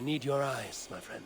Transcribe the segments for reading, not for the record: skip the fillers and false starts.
need your eyes, my friend.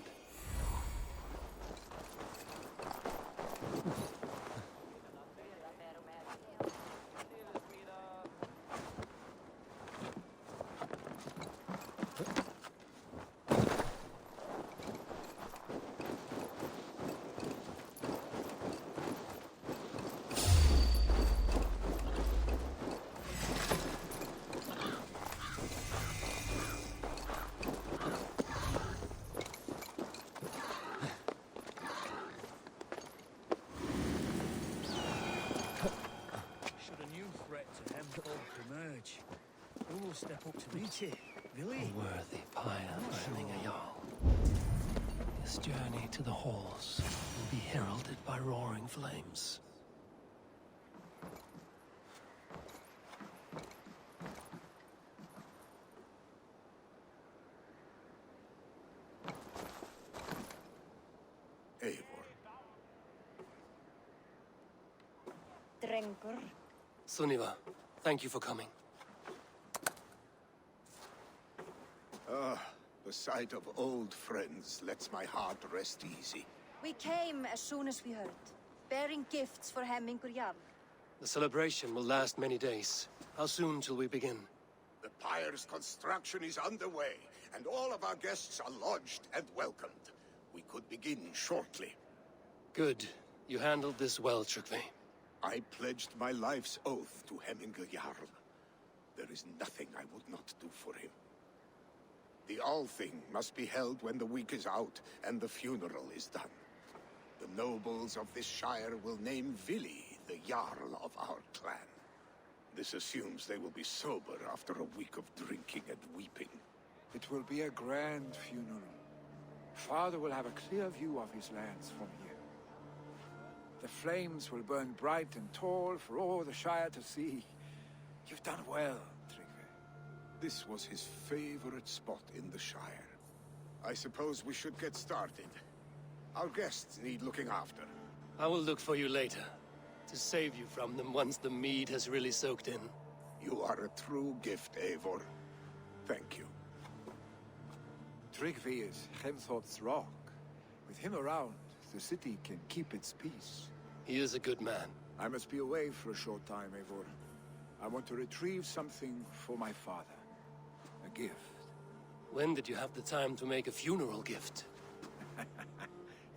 Who will step up to meet it? Really? A worthy pyre for having a Jarl. This journey to the halls will be heralded by roaring flames. Eivor. Drengur. Sunniva, thank you for coming. The sight of old friends lets my heart rest easy. We came as soon as we heard, bearing gifts for Hemmingur Jarl. The celebration will last many days. How soon shall we begin? The pyre's construction is underway, and all of our guests are lodged and welcomed. We could begin shortly. Good. You handled this well, Tryggvi. I pledged my life's oath to Hemmingur Jarl. There is nothing I would not do for him. The Althing must be held when the week is out and the funeral is done. The nobles of this shire will name Vili the Jarl of our clan. This assumes they will be sober after a week of drinking and weeping. It will be a grand funeral. Father will have a clear view of his lands from here. The flames will burn bright and tall for all the Shire to see. You've done well, Tryggvi. This was his favorite spot in the Shire. I suppose we should get started. Our guests need looking after. I will look for you later, to save you from them once the mead has really soaked in. You are a true gift, Eivor. Thank you. Tryggvi is Hemthorpe's rock. With him around, the city can keep its peace. He is a good man. I must be away for a short time, Eivor. I want to retrieve something for my father. A gift. When did you have the time to make a funeral gift?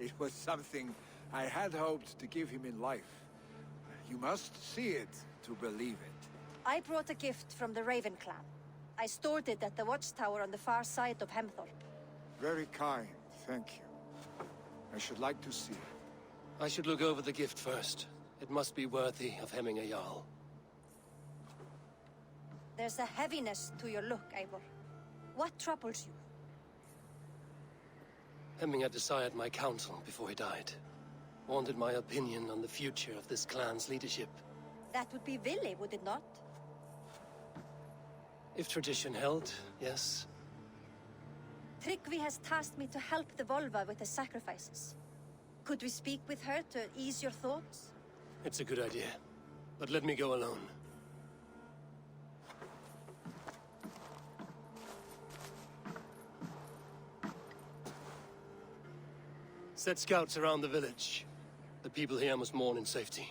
It was something I had hoped to give him in life. You must see it to believe it. I brought a gift from the Raven clan. I stored it at the watchtower on the far side of Hemthorpe. Very kind, thank you. I should like to see it. I should look over the gift first. It must be worthy of Hemmingur Jarl. There's a heaviness to your look, Eivor. What troubles you? Hemmingur desired my counsel before he died. Wanted my opinion on the future of this clan's leadership. That would be Vili, would it not? If tradition held, yes. Tryggvi has tasked me to help the Volva with the sacrifices. Could we speak with her to ease your thoughts? It's a good idea. But let me go alone. Set scouts around the village. The people here must mourn in safety.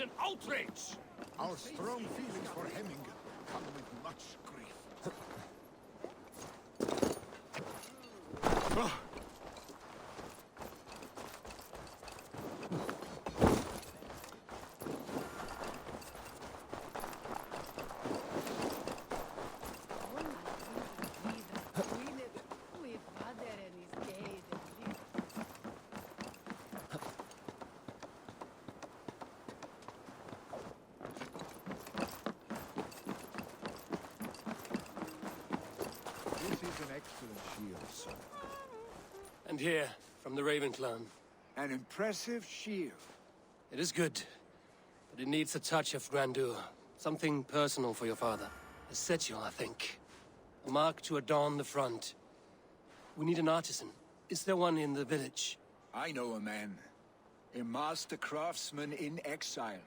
an outrage! Our strong feelings for Hemming come with much grief. This is an excellent shield, son. And here, from the Raven clan. An impressive shield. It is good, but it needs a touch of grandeur. Something personal for your father. A sigil, I think. A mark to adorn the front. We need an artisan. Is there one in the village? I know a man. A master craftsman in exile.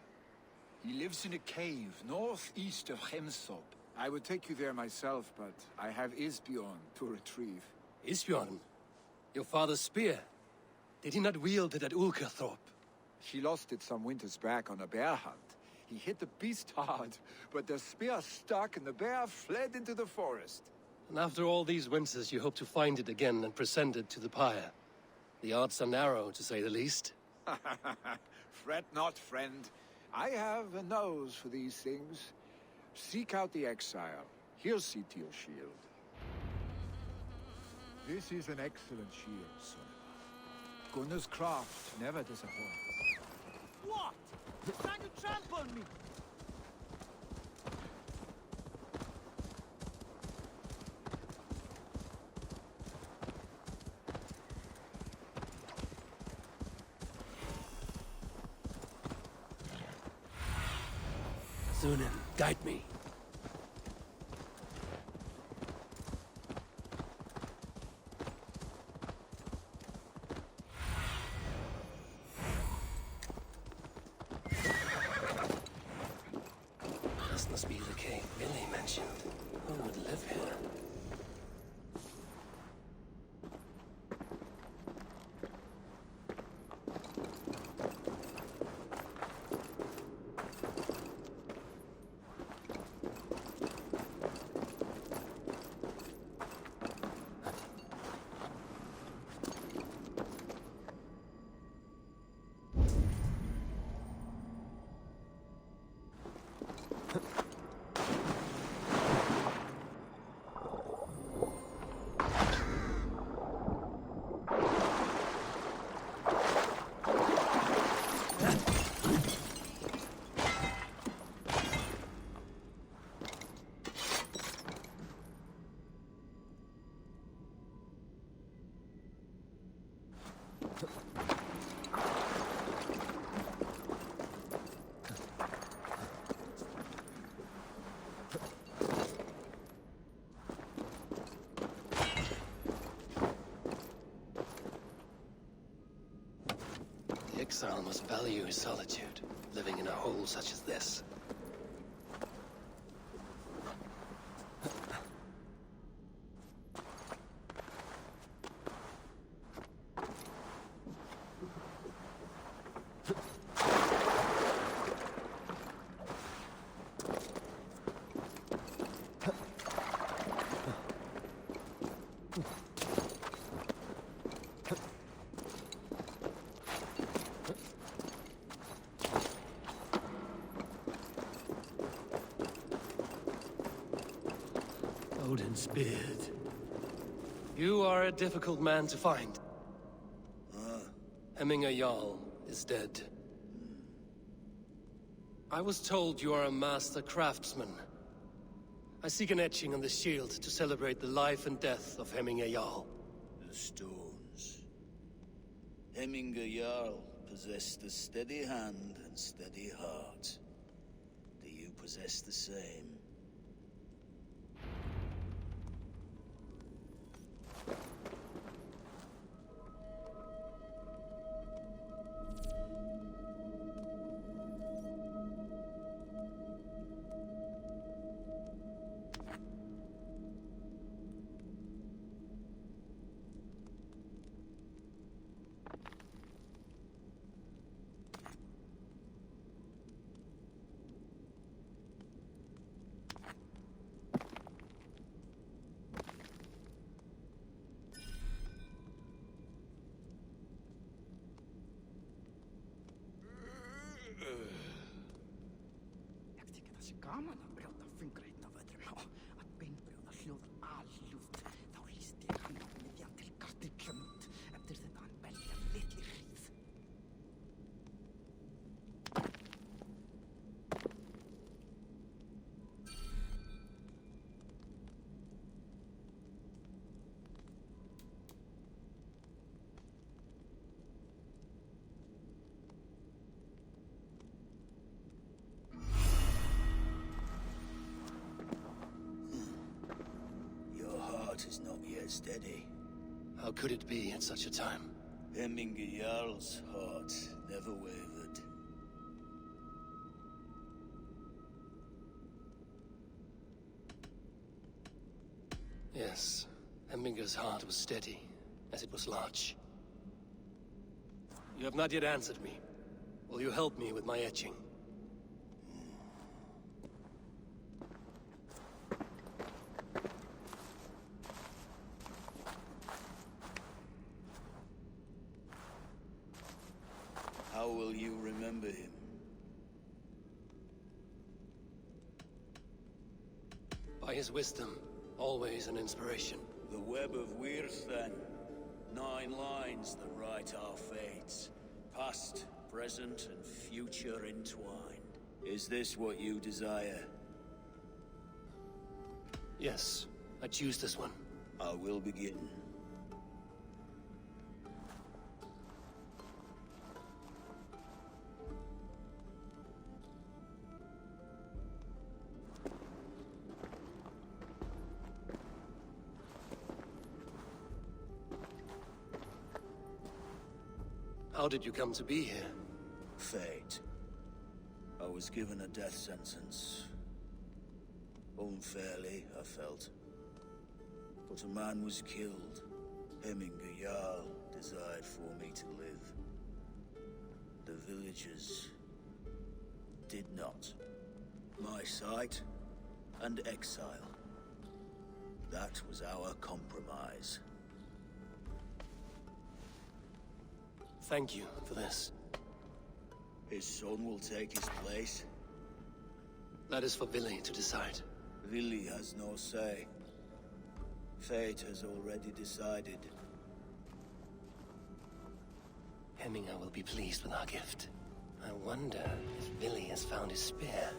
He lives in a cave northeast of Hemthorpe. I would take you there myself, but I have Isbjorn to retrieve. Isbjorn? Your father's spear? Did he not wield it at Ulkerthorpe? He lost it some winters back on a bear hunt. He hit the beast hard, but the spear stuck and the bear fled into the forest. And after all these winters, you hope to find it again and present it to the pyre. The odds are narrow, to say the least. Fret not, friend. I have a nose for these things. Seek out the exile. He'll see to your shield. This is an excellent shield, son. Gunnar's craft never disappoints. What? Trying to trample me! Zunin, guide me. This must be the cave Billy mentioned. Who would live here? The exile must value his solitude, living in a hole such as this. Odin's beard. You are a difficult man to find. Hemminger Jarl is dead. I was told you are a master craftsman. I seek an etching on the shield to celebrate the life and death of Hemminger Jarl. The stones. Hemminger Jarl possessed a steady hand and steady heart. Do you possess the same? gaman að brjóta fingrinn af öðrum og að beinbrjóða hljóðar alljúft. Þá hlýst ég hann á miðjan til gartilkjömmund. Eftir þetta hann belja litli hríð. Is not yet steady. How could it be at such a time? Hemminger Jarl's heart never wavered. Yes, Hemminger's heart was steady, as it was large. You have not yet answered me. Will you help me with my etching? How will you remember him? By his wisdom, always an inspiration. The web of Wirth, then. 9 lines that write our fates. Past, present, and future entwined. Is this what you desire? Yes, I choose this one. I will begin. How did you come to be here? Fate. I was given a death sentence. Unfairly, I felt. But a man was killed. Hemminger Jarl desired for me to live. The villagers did not. My sight and exile. That was our compromise. Thank you for this. His son will take his place. That is for Billy to decide. Vili has no say. Fate has already decided. Hemminger will be pleased with our gift. I wonder if Billy has found his spear.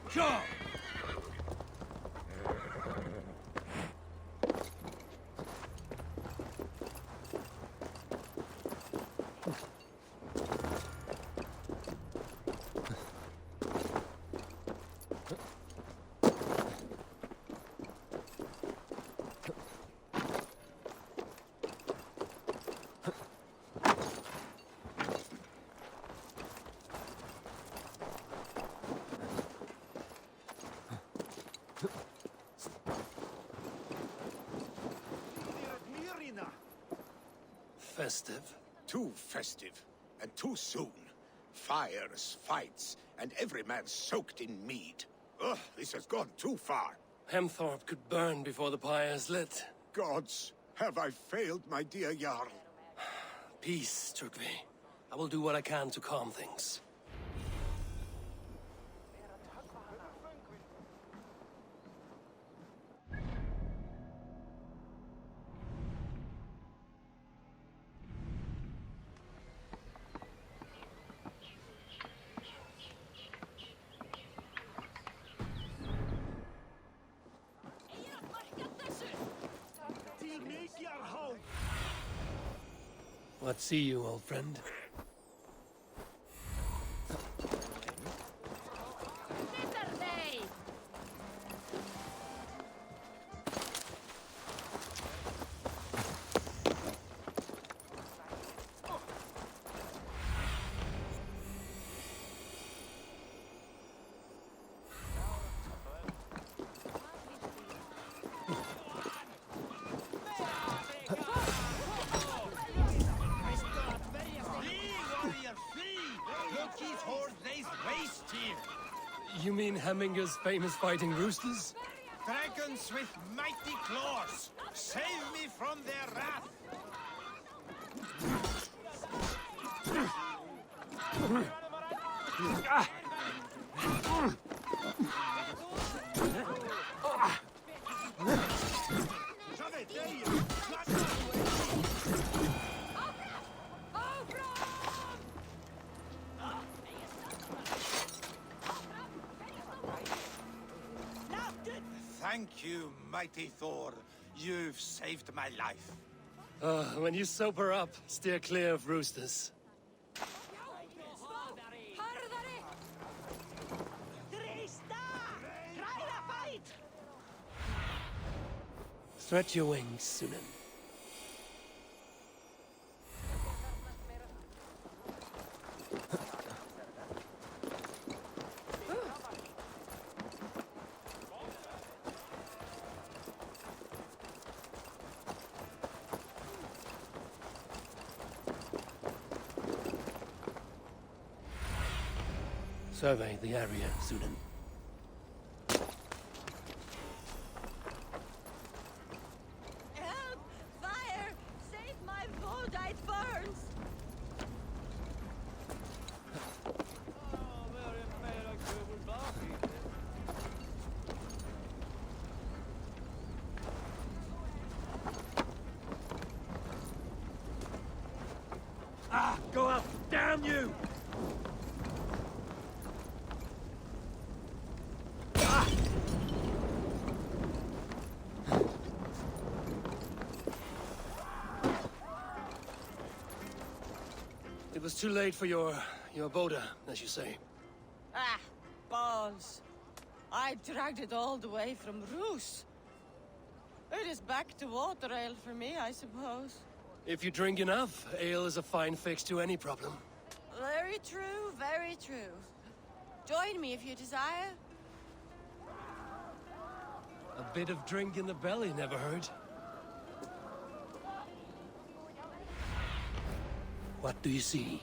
Sure! Festive. Too festive. and too soon. Fires, fights, and every man soaked in mead. Ugh, this has gone too far. Hemthorpe could burn before the pyre's lit. Gods, have I failed my dear Jarl? Peace, Turkvi. I will do what I can to calm things. What see you, old friend? You mean Hemminger's famous fighting roosters? Dragons with mighty claws! Save me from their wrath! Thank you, mighty Thor. You've saved my life. When you sober up, steer clear of roosters. Stretch your wings, Sunan. Survey the area, Sunan. Help! Fire! Save my wood, it burns! Ah! Go up! Damn you! It was too late for your boda, as you say. Ah, balls. I dragged it all the way from Roos. It is back to water ale for me, I suppose. If you drink enough, ale is a fine fix to any problem. Very true, very true. Join me if you desire. A bit of drink in the belly never hurt. What do you see?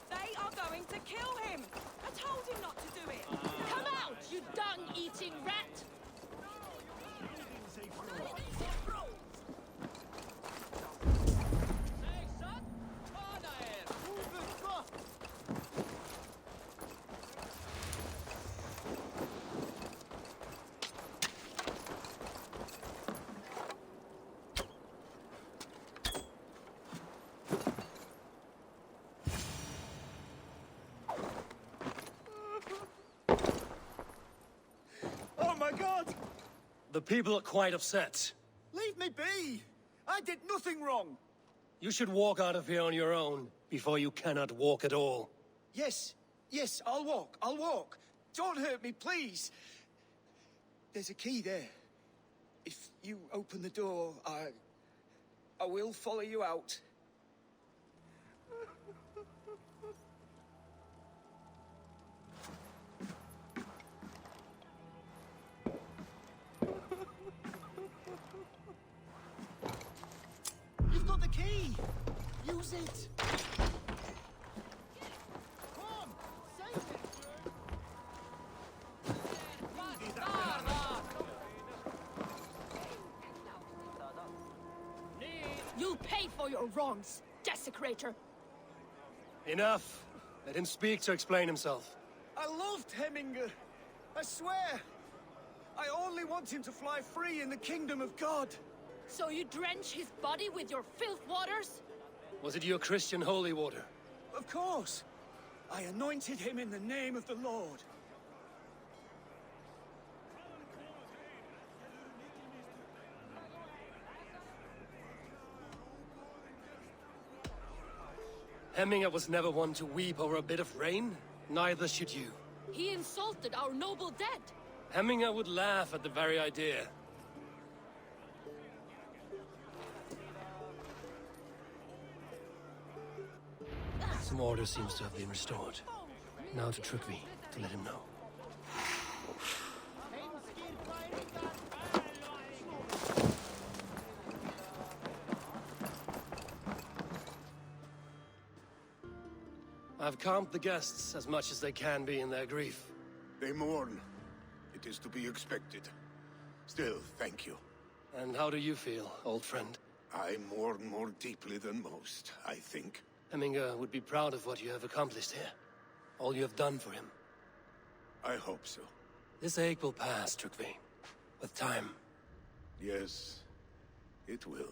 They are going to kill him! I told him not to do it! Come out, you dung-eating rat! Oh my god! The people are quite upset. Leave me be! I did nothing wrong! You should walk out of here on your own, before you cannot walk at all. Yes, I'll walk. Don't hurt me, please. There's a key there. If you open the door, I will follow you out. You've got the key! Use it! Come! Save it! You'll pay for your wrongs, desecrator! Enough! Let him speak to explain himself. I loved Hemminger. I swear. I only want him to fly free in the kingdom of God. So you drench his body with your filth waters? Was it your Christian holy water? Of course. I anointed him in the name of the Lord. Hemminger was never one to weep over a bit of rain. Neither should you. He insulted our noble dead! Hemminger would laugh at the very idea. Some order seems to have been restored. Now to Trygve, to let him know. I've calmed the guests as much as they can be in their grief. They mourn. It is to be expected. Still, thank you. And how do you feel, old friend? I mourn more deeply than most, I think. Hemminger would be proud of what you have accomplished here. All you have done for him. I hope so. This ache will pass, Trygve. With time. Yes, it will.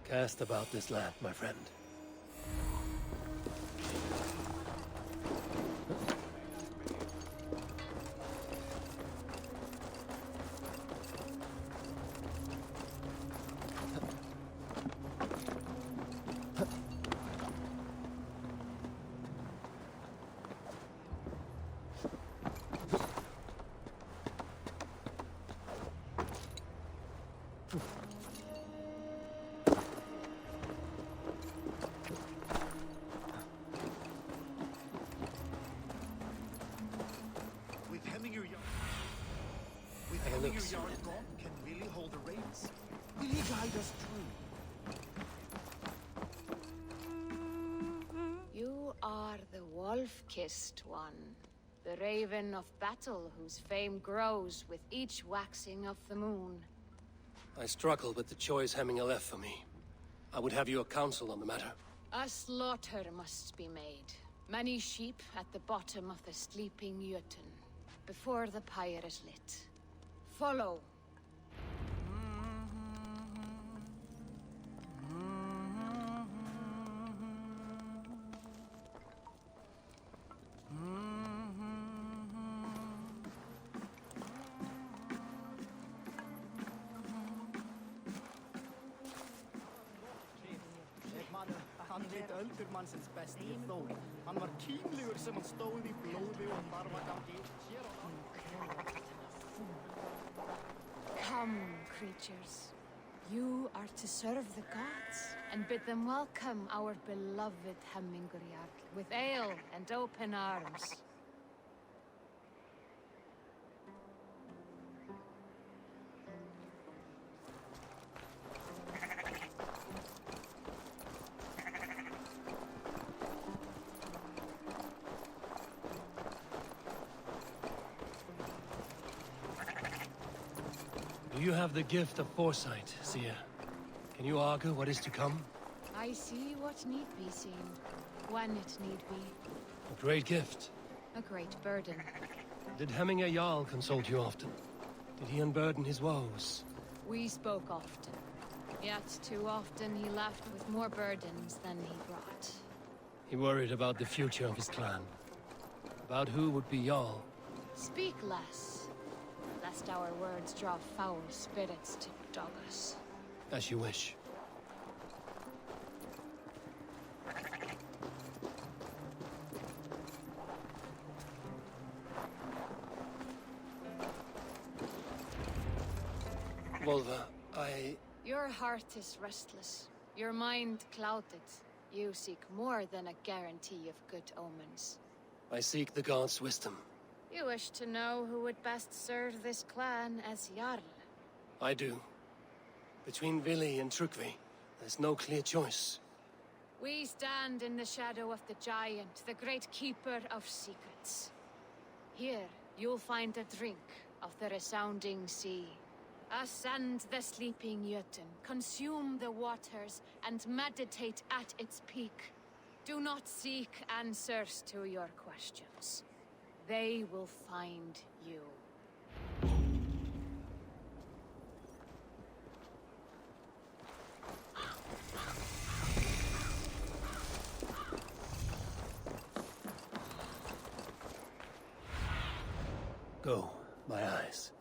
Cast about this land, my friend. Hemminger Jarl gone can really hold the reins. Will he guide us through? You are the wolf-kissed one. The raven of battle whose fame grows with each waxing of the moon. I struggle with the choice Hemminger left for me. I would have your counsel on the matter. A slaughter must be made. Many sheep at the bottom of the sleeping Jötun, before the pyre is lit. Follow. Hann veit öldurmannsins best í Þór. Hann var kínlegur sem hann stóð í blóði og barmagangi. Come, creatures. You are to serve the gods, and bid them welcome our beloved Hemminger Jarl with ale and open arms. You have the gift of foresight, Seer. Can you argue what is to come? I see what need be seen, when it need be. A great gift. A great burden. Did Hemminger Jarl consult you often? Did he unburden his woes? We spoke often. Yet too often he left with more burdens than he brought. He worried about the future of his clan. About who would be Jarl. Speak less, lest our words draw foul spirits to dog us. As you wish. Volva, Your heart is restless. Your mind clouded. You seek more than a guarantee of good omens. I seek the gods' wisdom. You wish to know who would best serve this clan as Jarl. I do. Between Vili and Trukvi, there's no clear choice. We stand in the shadow of the giant, the great keeper of secrets. Here, you'll find a drink of the resounding sea. Ascend the sleeping Jötun, consume the waters, and meditate at its peak. Do not seek answers to your questions. They will find you. Go, my eyes.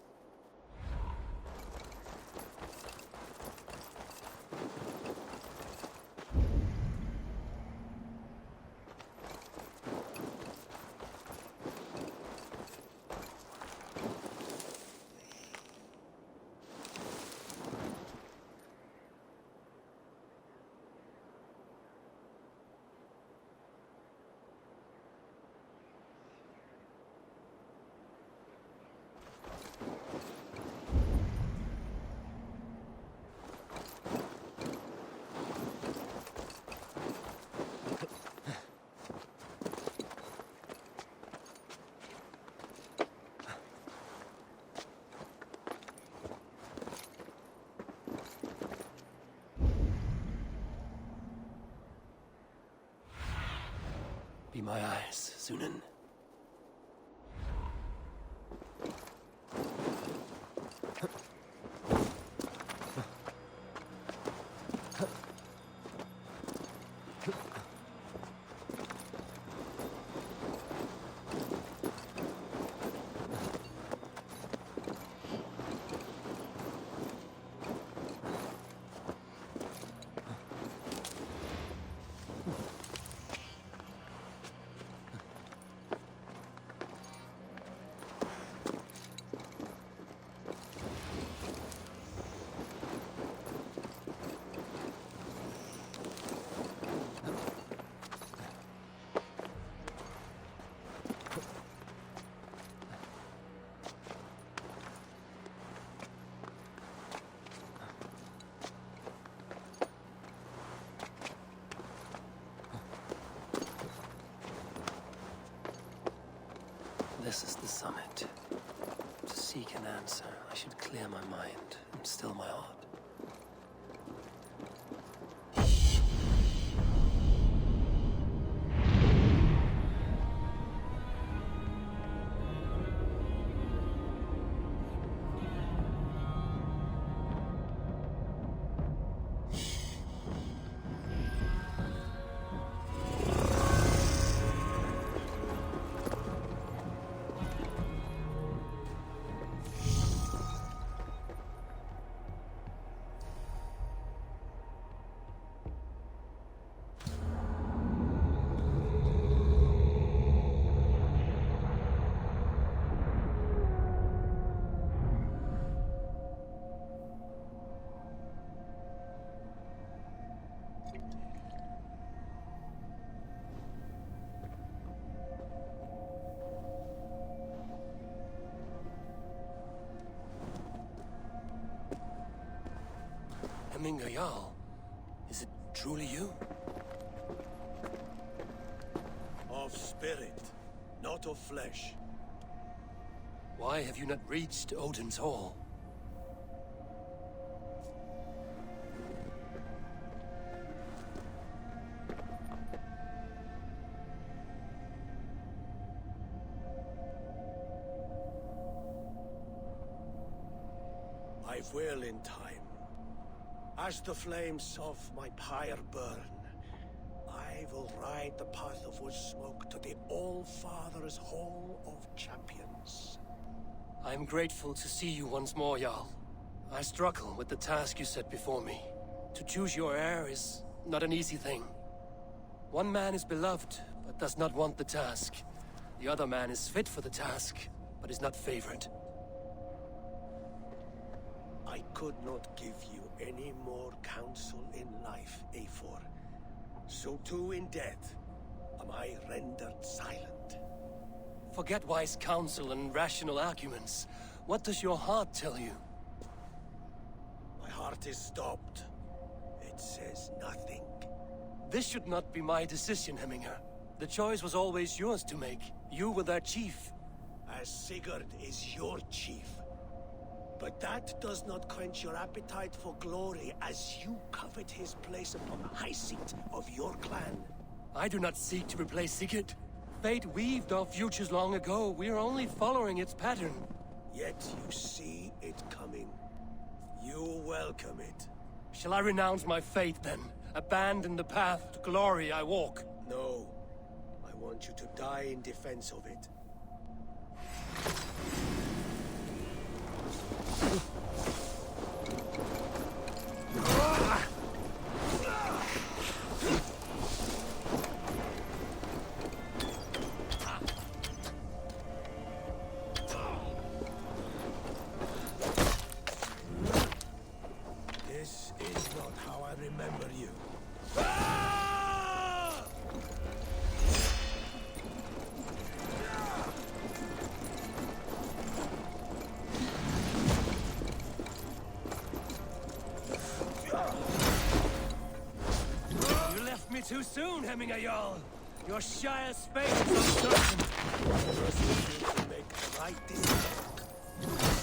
Be my eyes, Sunan. This is the summit. To seek an answer, I should clear my mind and still my heart. Hemminger Jarl, is it truly you? Of spirit, not of flesh. Why have you not reached Odin's Hall? I will in time. As the flames of my pyre burn, I will ride the path of wood smoke to the All-Father's Hall of Champions. I'm grateful to see you once more, Jarl. I struggle with the task you set before me. To choose your heir is not an easy thing. One man is beloved, but does not want the task. The other man is fit for the task, but is not favored. I could not give you any more counsel in life, Eivor. So too in death am I rendered silent. Forget wise counsel and rational arguments. What does your heart tell you? My heart is stopped. It says nothing. This should not be my decision, Hemminger. The choice was always yours to make. You were their chief. As Sigurd is your chief. But that does not quench your appetite for glory as you covet his place upon the high seat of your clan. I do not seek to replace Sigurd. Fate weaved our futures long ago. We are only following its pattern. Yet you see it coming. You welcome it. Shall I renounce my faith, then? Abandon the path to glory I walk? No. I want you to die in defense of it. This is not how I remember you. You left me too soon, Hemminger Jarl. Your Shire space is uncertain. First you need to make the right decision.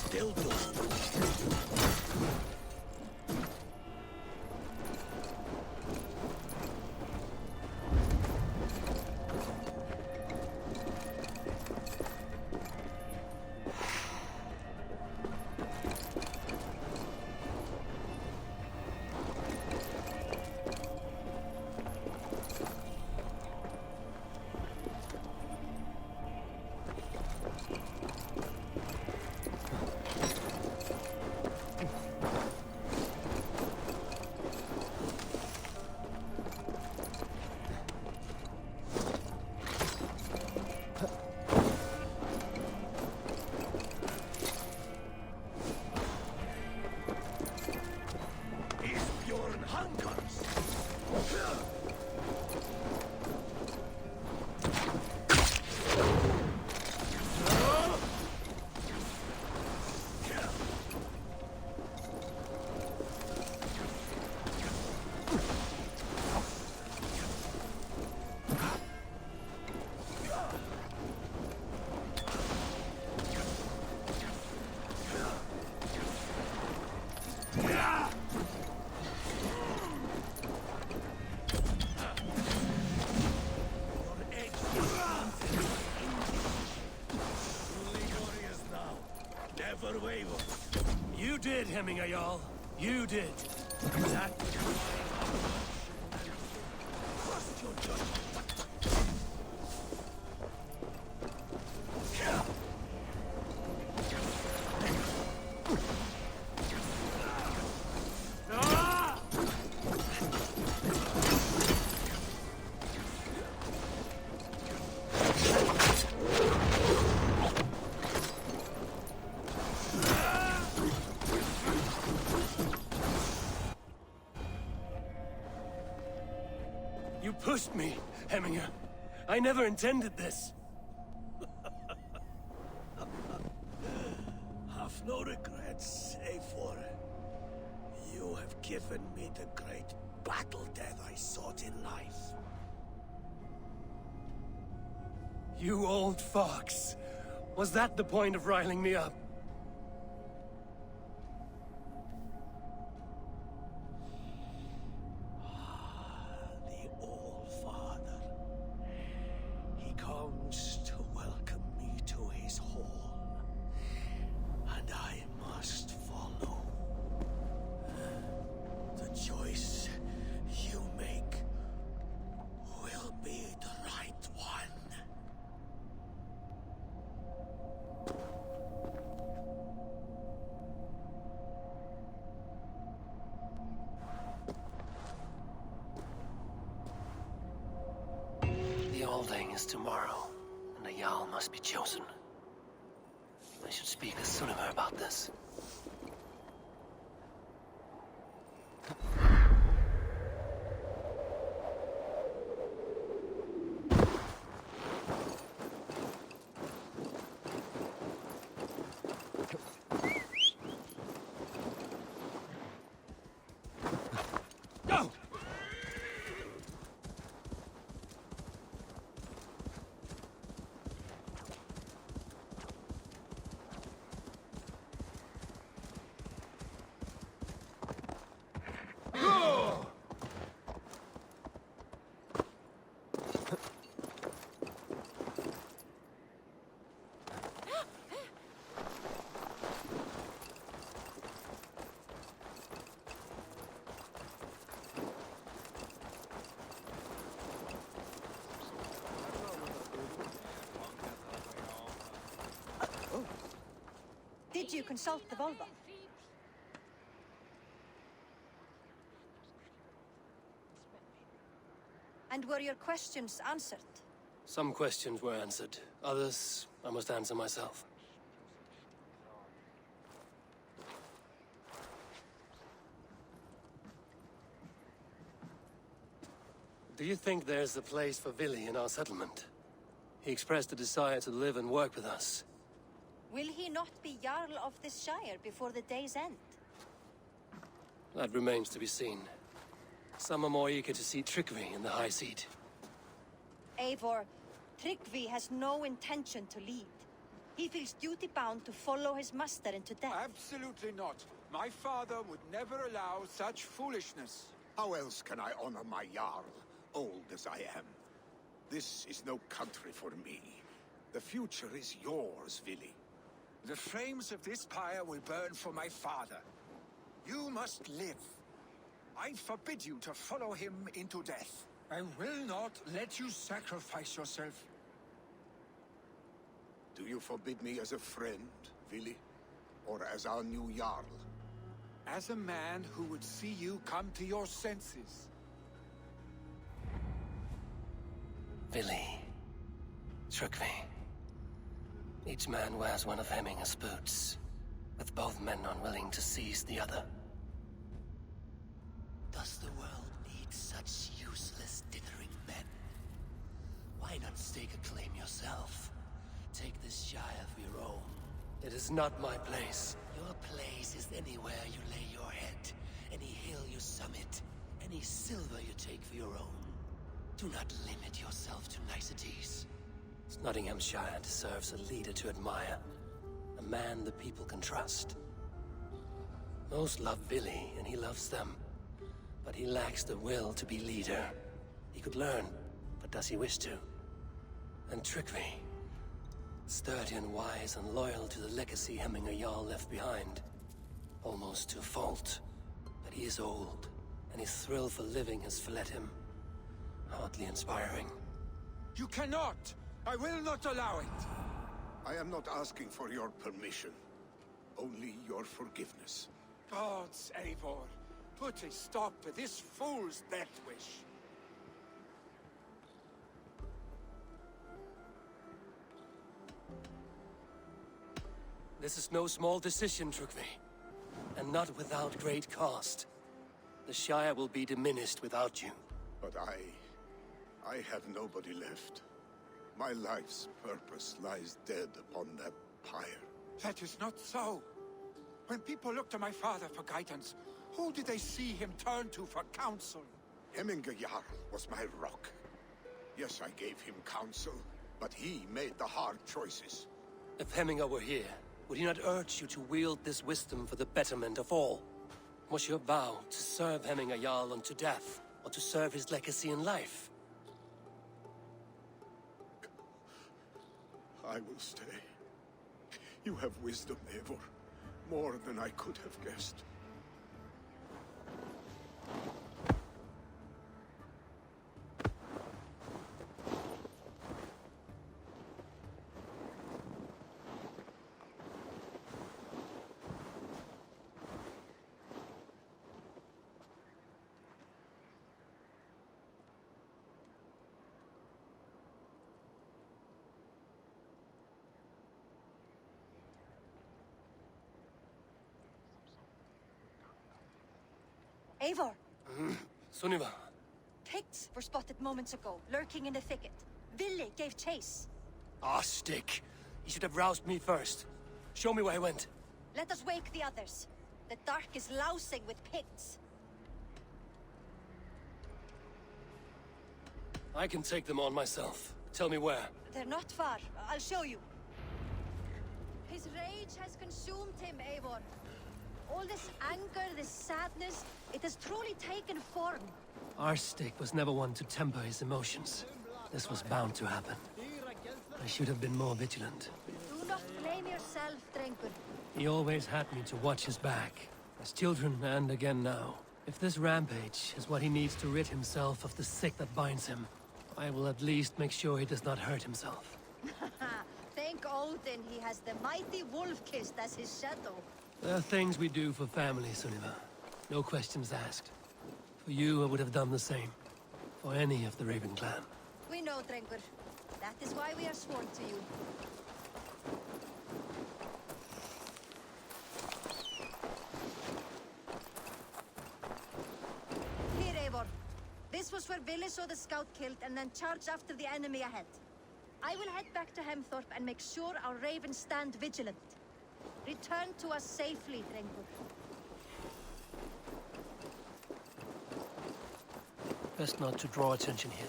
Still do. You did, Hemminger Jarl. You did. That trust your judgment. You pushed me, Hemminger. I never intended this. Have no regrets, Eivor. You have given me the great battle death I sought in life. You old fox. Was that the point of riling me up? The All-Father. He comes to welcome me to his hall. And I must follow. is tomorrow, and a Jarl must be chosen. I should speak to Sunnema about this. Did you consult the Volva? And were your questions answered? Some questions were answered. Others, I must answer myself. Do you think there's a place for Vili in our settlement? He expressed a desire to live and work with us. Will he not be Jarl of this Shire before the day's end? That remains to be seen. Some are more eager to see Tryggvi in the high seat. Eivor, Tryggvi has no intention to lead. He feels duty-bound to follow his master into death. Absolutely not. My father would never allow such foolishness. How else can I honor my Jarl, old as I am? This is no country for me. The future is yours, Vili. The flames of this pyre will burn for my father. You must live. I forbid you to follow him into death. I will not let you sacrifice yourself. Do you forbid me as a friend, Vili? Or as our new Jarl? As a man who would see you come to your senses. Vili. Tryggvi. Each man wears one of Hemminger's boots, with both men unwilling to seize the other. Does the world need such useless dithering men? Why not stake a claim yourself? Take this Shire for your own. It is not my place. Your place is anywhere you lay your head, any hill you summit, any silver you take for your own. Do not limit yourself to niceties. Nottinghamshire deserves a leader to admire. A man the people can trust. Most love Vili, and he loves them. But he lacks the will to be leader. He could learn, but does he wish to? And Tryggvi. Sturdy and wise and loyal to the legacy Hemminger Jarl left behind. Almost to a fault. But he is old, and his thrill for living has fled him. Hardly inspiring. You cannot! I will not allow it! I am not asking for your permission. Only your forgiveness. Gods, Eivor, put a stop to this fool's death wish. This is no small decision, Tryggvi. And not without great cost. The Shire will be diminished without you. But I have nobody left. My life's purpose lies dead upon that pyre. That is not so. When people look to my father for guidance, who did they see him turn to for counsel? Hemminger Jarl was my rock. Yes, I gave him counsel, but he made the hard choices. If Hemminger were here, would he not urge you to wield this wisdom for the betterment of all? Was your vow to serve Hemminger Jarl unto death, or to serve his legacy in life? I will stay. You have wisdom, Eivor. More than I could have guessed. Eivor, Sunniva. Picts were spotted moments ago, lurking in the thicket. Ville gave chase. Ah, stick. He should have roused me first. Show me where he went. Let us wake the others. The dark is lousing with Picts. I can take them on myself. Tell me where. They're not far. I'll show you. His rage has consumed him, Eivor. All this anger, this sadness, it has truly taken form. Our stick was never one to temper his emotions. This was bound to happen. I should have been more vigilant. Do not blame yourself, Drengur. He always had me to watch his back. As children, and again now. If this rampage is what he needs to rid himself of the sick that binds him, I will at least make sure he does not hurt himself. Thank Odin he has the mighty Wolf-Kissed as his shadow. There are things we do for family, Sunniva. No questions asked. For you, I would have done the same. For any of the Raven clan. We know, Drengur. That is why we are sworn to you. Here, Eivor. This was where Ville saw the scout killed and then charged after the enemy ahead. I will head back to Hemthorpe and make sure our ravens stand vigilant. Return to us safely, Drengur. Best not to draw attention here.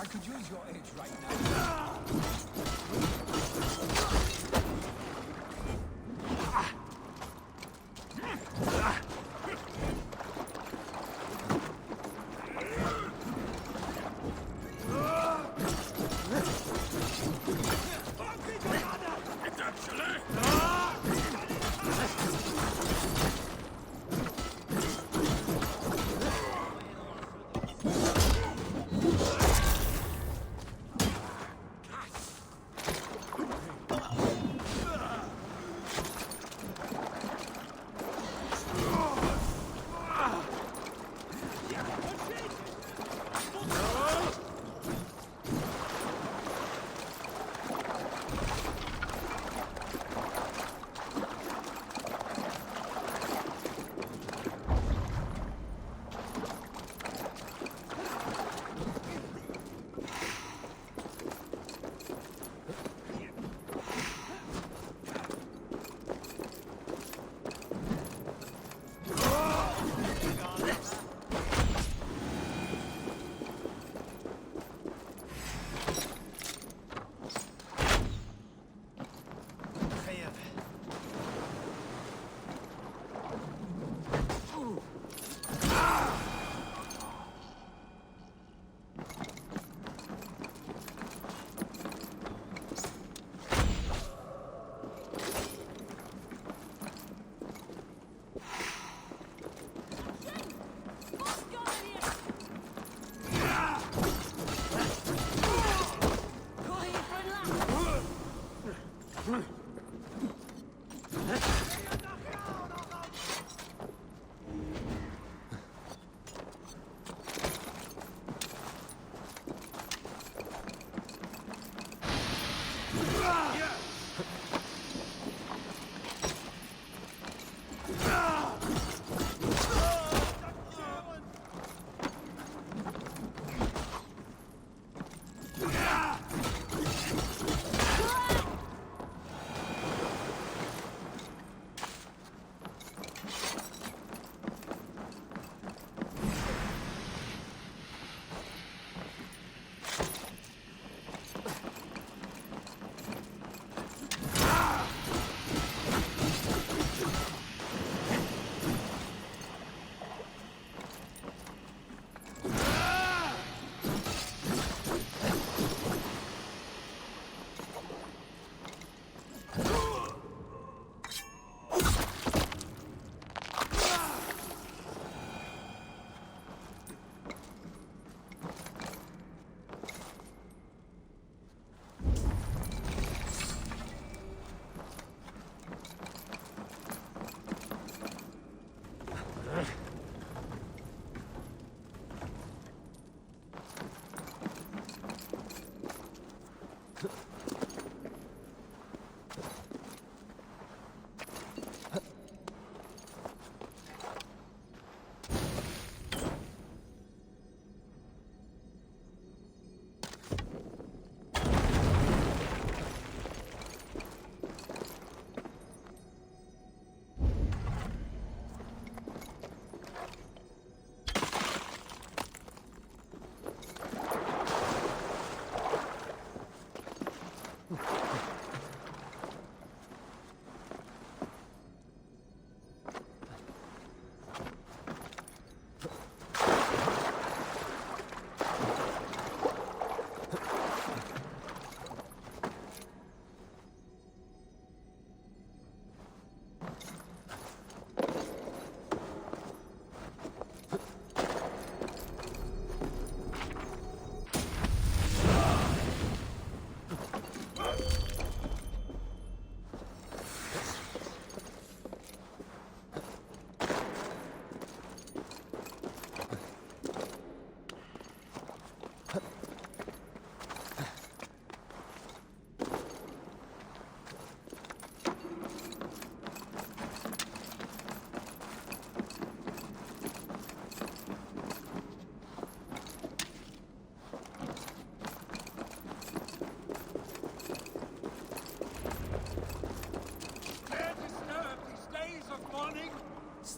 I could use your aid right now.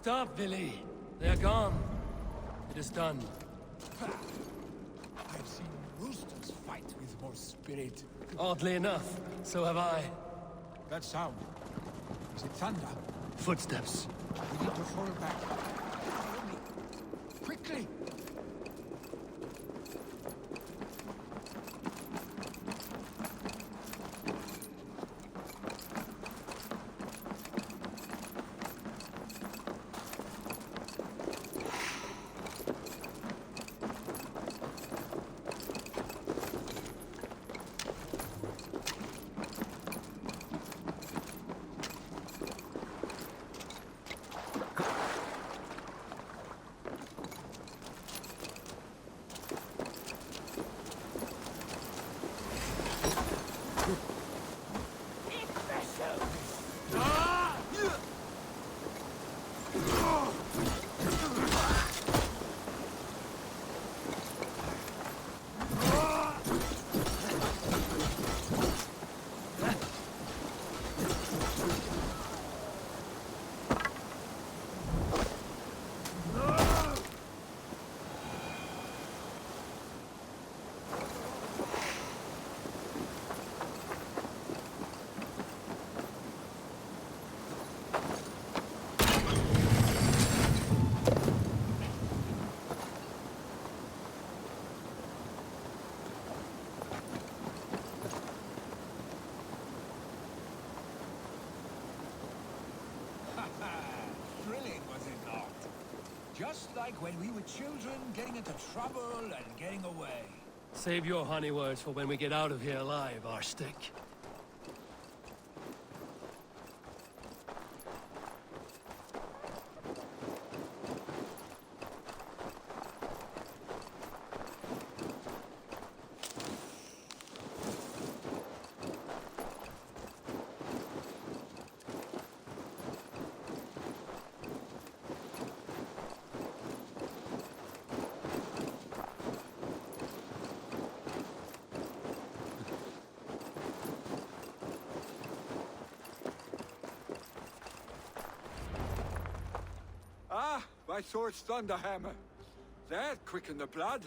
Stop, Billy. They're gone. It is done. I've seen roosters fight with more spirit. Oddly enough, so have I. That sound. Is it thunder? Footsteps. We need to fall back. Follow me. Quickly! Thrilling, was it not? Just like when we were children, getting into trouble and getting away. Save your honey words for when we get out of here alive, Arstick. My sword's thunderhammer. That quickened the blood.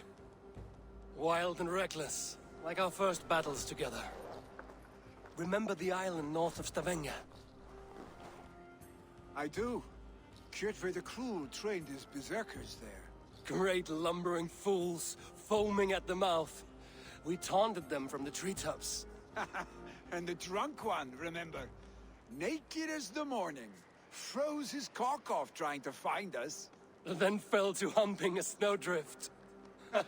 Wild and reckless, like our first battles together. Remember the island north of Stavanger? I do. Kjotve the Cruel trained his berserkers there. Great lumbering fools, foaming at the mouth. We taunted them from the treetops. And the drunk one, remember? Naked as the morning. Froze his cock off trying to find us. Then fell to humping a snowdrift. Were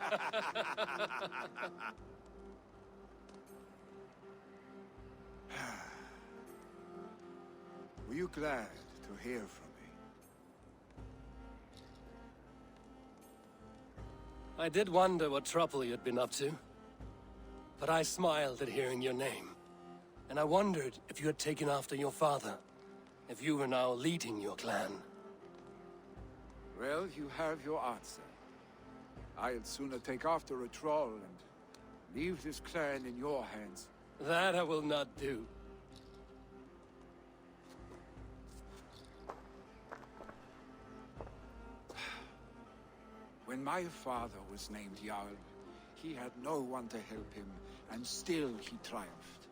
you glad to hear from me? I did wonder what trouble you'd been up to. But I smiled at hearing your name. And I wondered if you had taken after your father. If you were now leading your clan. Well, you have your answer. I'd sooner take after a troll and leave this clan in your hands. That I will not do. When my father was named Jarl, he had no one to help him, and still he triumphed.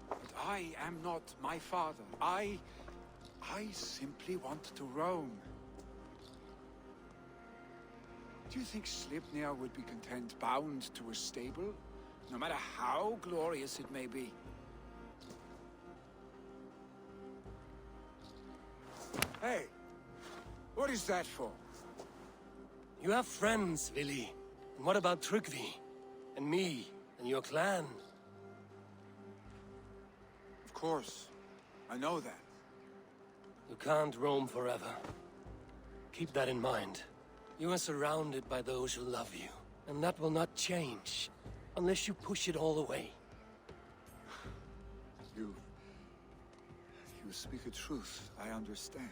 But I am not my father. I simply want to roam. Do you think Sleipnir would be content bound to a stable, no matter how glorious it may be? Hey, what is that for? You have friends, Vili. And what about Tryggvi? And me? And your clan? Of course. I know that. You can't roam forever. Keep that in mind. You are surrounded by those who love you. And that will not change. Unless you push it all away. You speak a truth, I understand.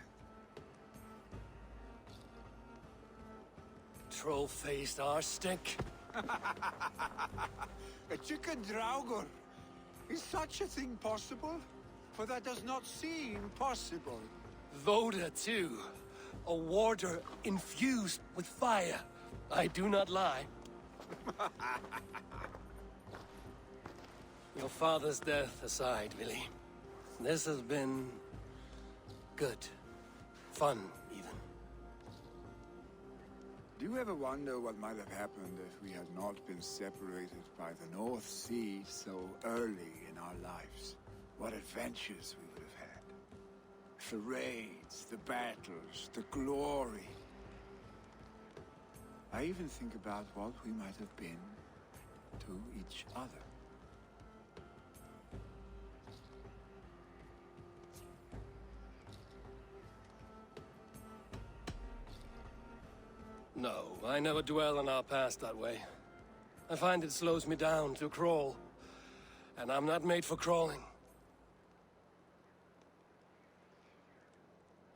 Troll-faced arstick. A chicken draugr! Is such a thing possible? For that does not seem possible. Voda, too. A warder infused with fire. I do not lie. Your father's death aside, Willie. This has been... good. Fun, even. Do you ever wonder what might have happened if we had not been separated by the North Sea so early in our lives? What adventures we would have had. The raids, the battles, the glory. I even think about what we might have been to each other. No, I never dwell on our past that way. I find it slows me down to crawl. And I'm not made for crawling.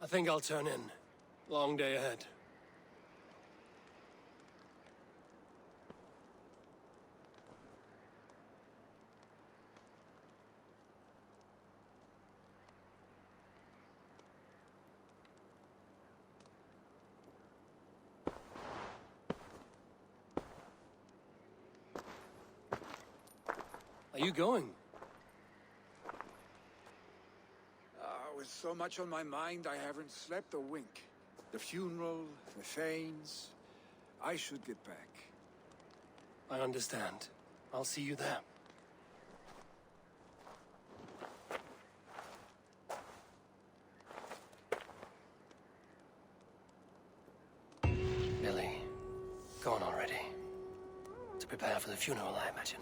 I think I'll turn in. Long day ahead. Are you going? With so much on my mind, I haven't slept a wink. The funeral, the Thanes. I should get back. I understand. I'll see you there. Billy, gone already. To prepare for the funeral, I imagine.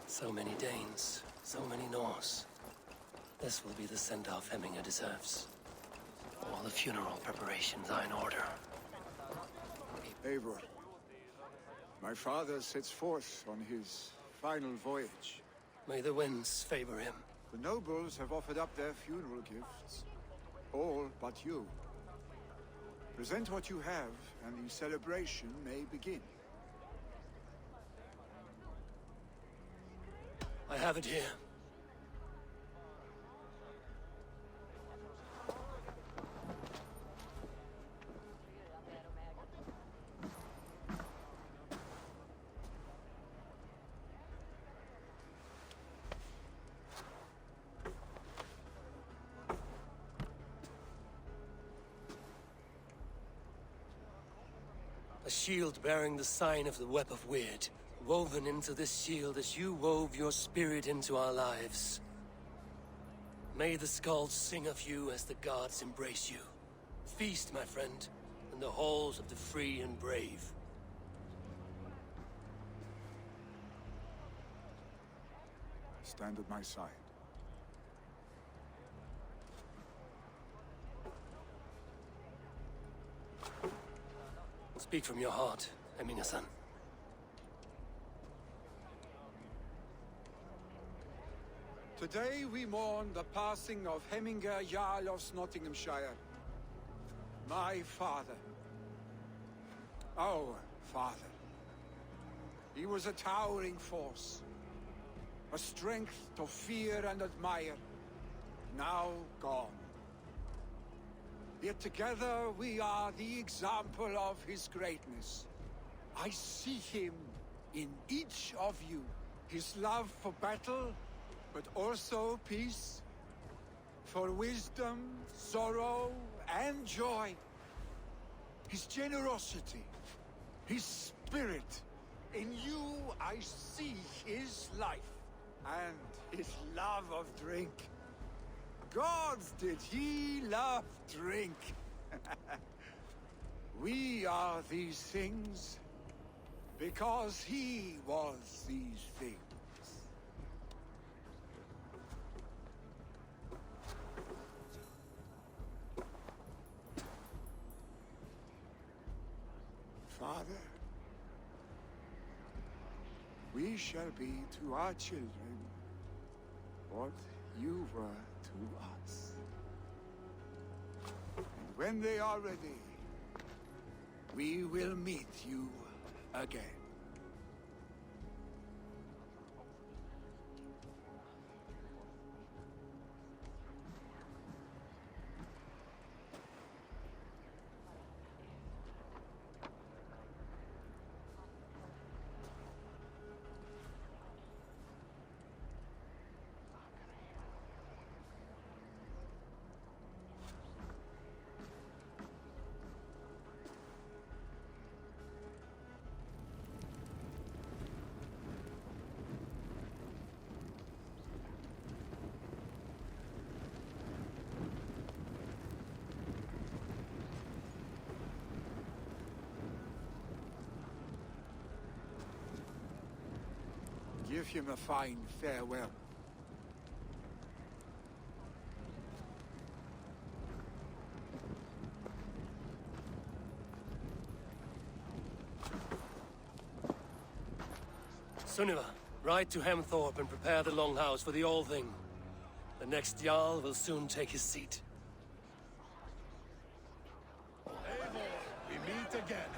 So many Danes, so many Norse. This will be the send-off Hemminger deserves. All the funeral preparations are in order. Eivor, my father sets forth on his final voyage. May the winds favor him. The nobles have offered up their funeral gifts. All but you. Present what you have, and the celebration may begin. I have it here. A shield bearing the sign of the Web of Weird. Woven into this shield as you wove your spirit into our lives. May the skulls sing of you as the gods embrace you. Feast, my friend, in the halls of the free and brave. Stand at my side. Speak from your heart, Hemminger-san. Today we mourn the passing of Hemminger Jarl of Nottinghamshire. My father. Our father. He was a towering force. A strength to fear and admire. Now gone. Yet together we are the example of his greatness. I see him in each of you. His love for battle, but also peace. For wisdom, sorrow, and joy. His generosity, his spirit. In you I see his life, and his love of drink. Gods, did he love drink! We are these things because he was these things. Father, we shall be to our children what you were to us. And when they are ready, we will meet you again. Give him a fine farewell. Sunniva, ride to Hemthorpe and prepare the Longhouse for the All-Thing. The next Jarl will soon take his seat. Eivor, we meet again.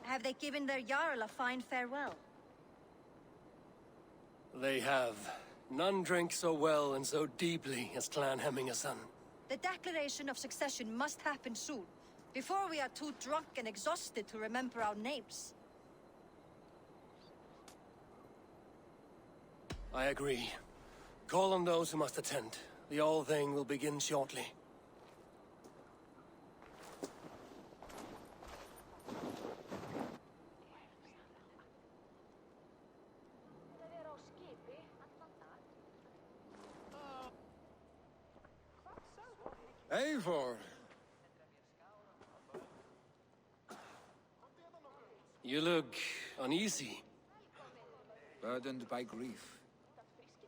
Have they given their Jarl a fine farewell? They have. None drink so well and so deeply as Clan Hemmingason. The declaration of succession must happen soon, before we are too drunk and exhausted to remember our names. I agree. Call on those who must attend. The All-Thing will begin shortly. Eivor! You look uneasy. Burdened by grief,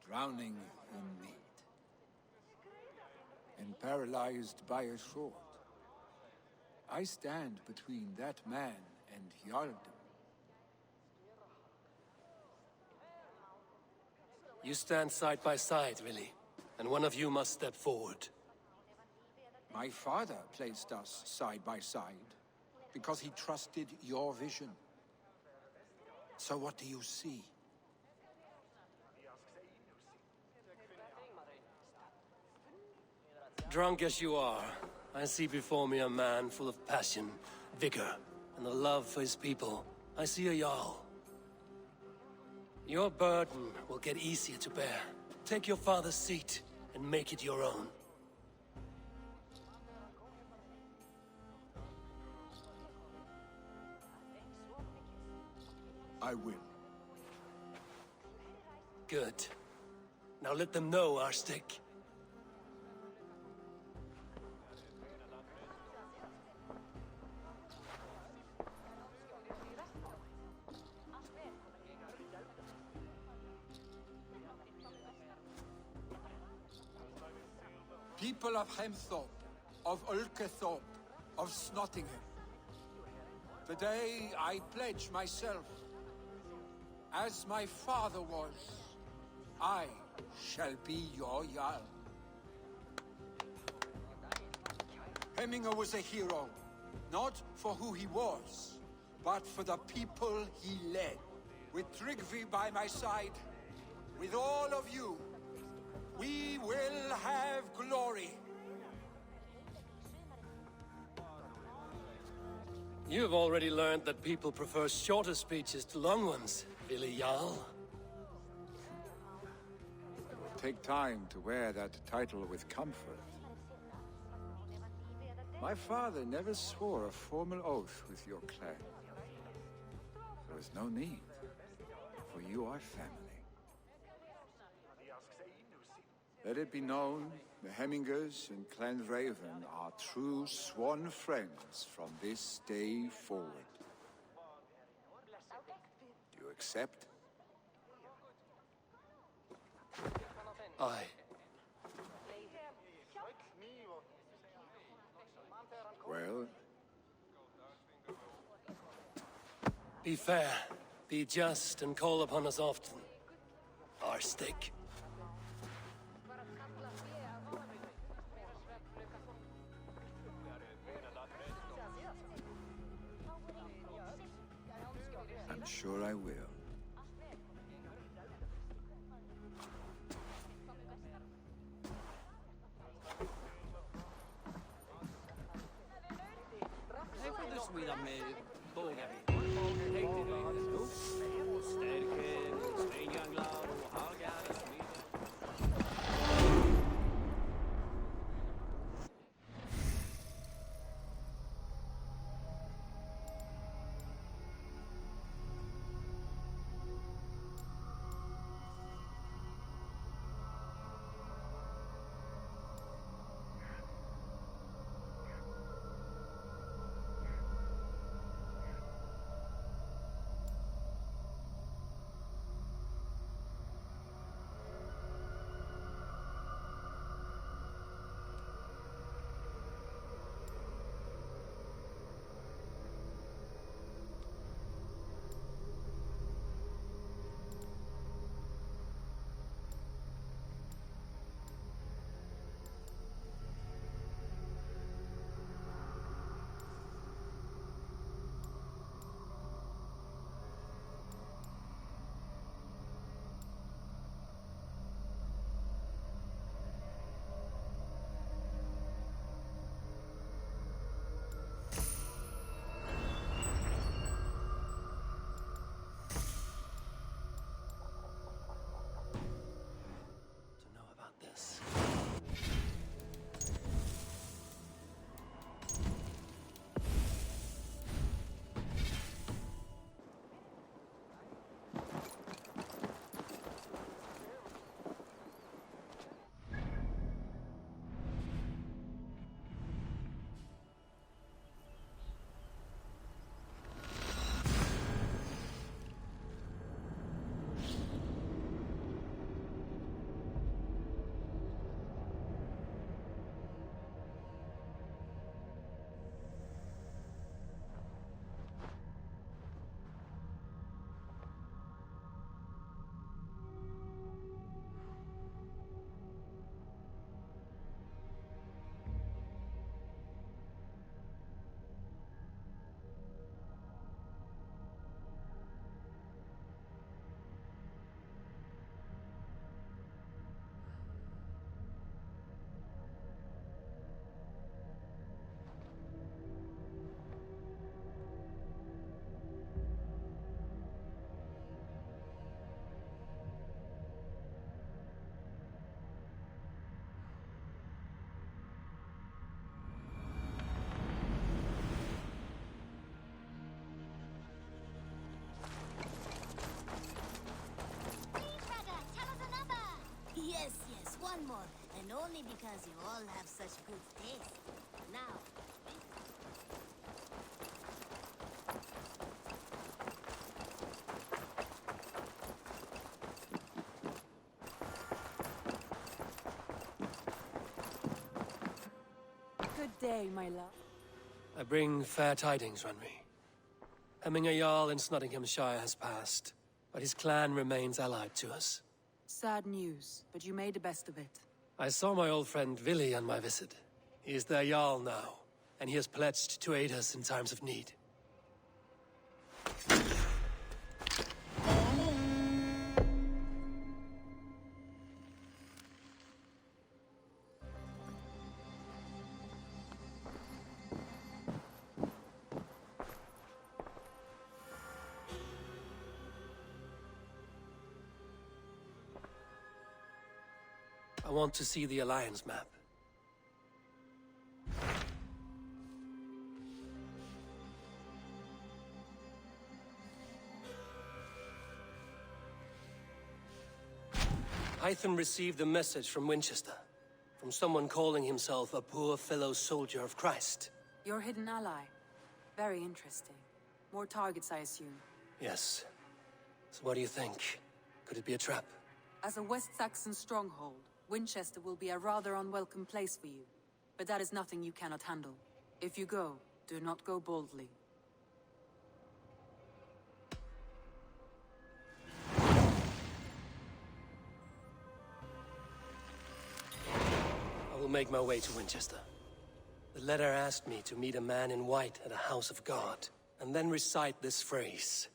drowning in need, and paralyzed by a sword. I stand between that man and Jarldom. You stand side by side, really, and one of you must step forward. My father placed us side by side because he trusted your vision. So what do you see? Drunk as you are, I see before me a man full of passion, vigor, and a love for his people. I see a Jarl. Your burden will get easier to bear. Take your father's seat and make it your own. I will. Good. Now let them know our stick. People of Hemthorpe, of Ulkethorpe, of Snottingham. Today I pledge myself. As my father was, I shall be your Jarl. Hemminger was a hero, not for who he was, but for the people he led. With Tryggvi by my side, with all of you, we will have glory. You've already learned that people prefer shorter speeches to long ones, Billy Jarl. It will take time to wear that title with comfort. My father never swore a formal oath with your clan. There is no need, for you are family. Let it be known, the Hemmingers and Clan Raven are true sworn friends from this day forward. Do you accept? Aye. Well? Be fair, be just, and call upon us often. Our stick. I'm sure I will. Only because you all have such good taste. Now, good day, my love. I bring fair tidings, Runry. Hemminger Jarl in Nottinghamshire has passed, but his clan remains allied to us. Sad news, but you made the best of it. I saw my old friend Vili on my visit. He is their Jarl now, and he has pledged to aid us in times of need. I want to see the Alliance map. Hytham received a message from Winchester, from someone calling himself a poor fellow soldier of Christ. Your hidden ally. Very interesting. More targets, I assume. Yes. So what do you think? Could it be a trap? As a West Saxon stronghold, Winchester will be a rather unwelcome place for you. But that is nothing you cannot handle. If you go, do not go boldly. I will make my way to Winchester. The letter asked me to meet a man in white at a house of God, and then recite this phrase.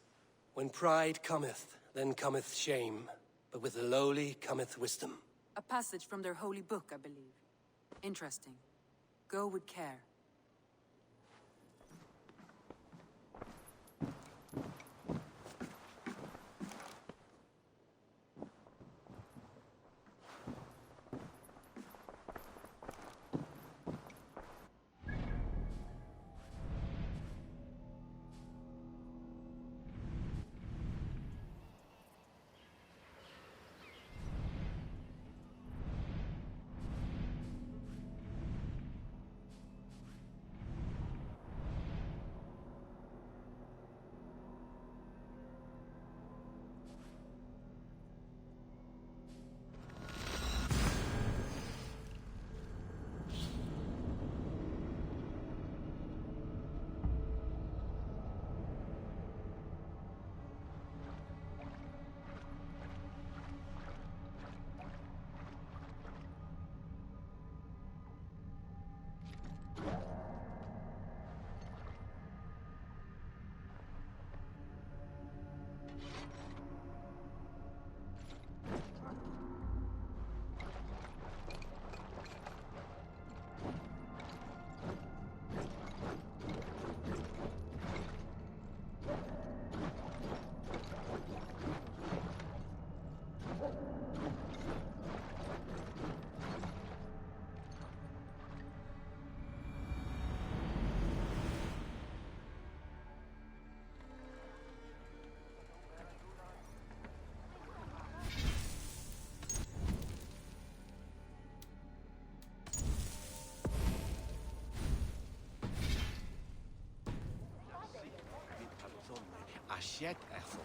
When pride cometh, then cometh shame, but with the lowly cometh wisdom. A passage from their holy book, I believe. Interesting. Go with care. Asiet Ethel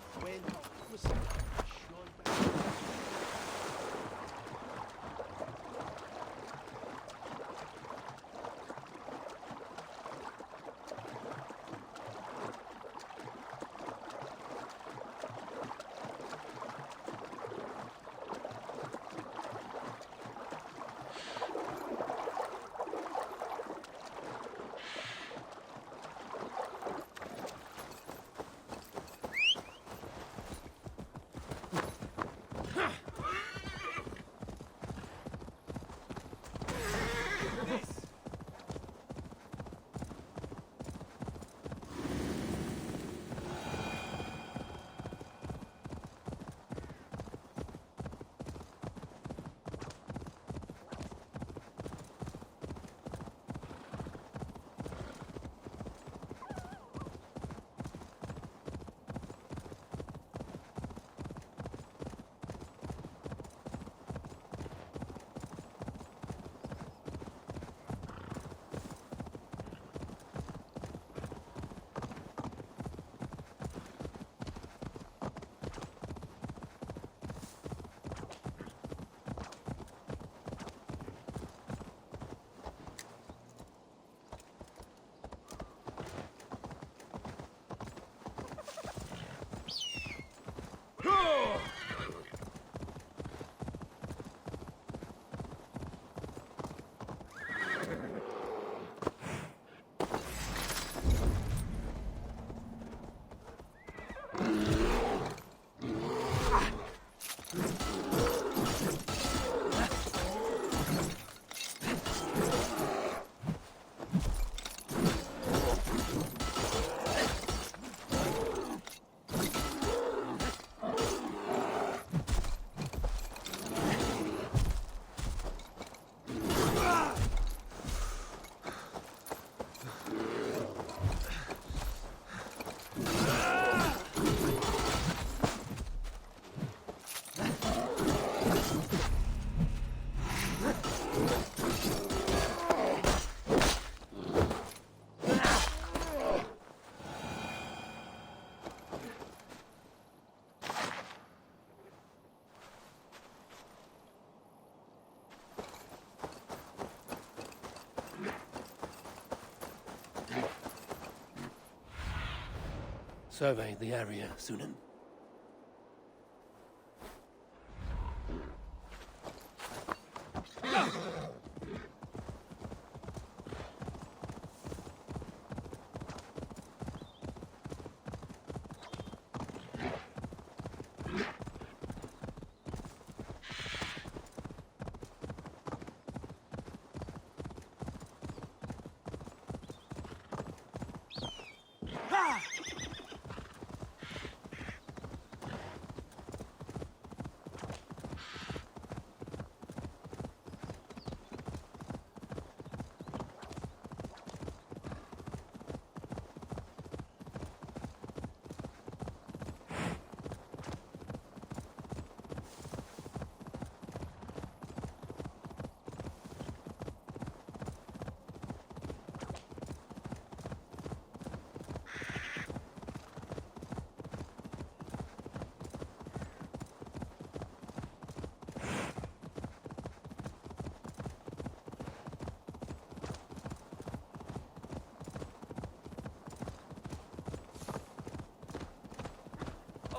Survey the area, Sunan.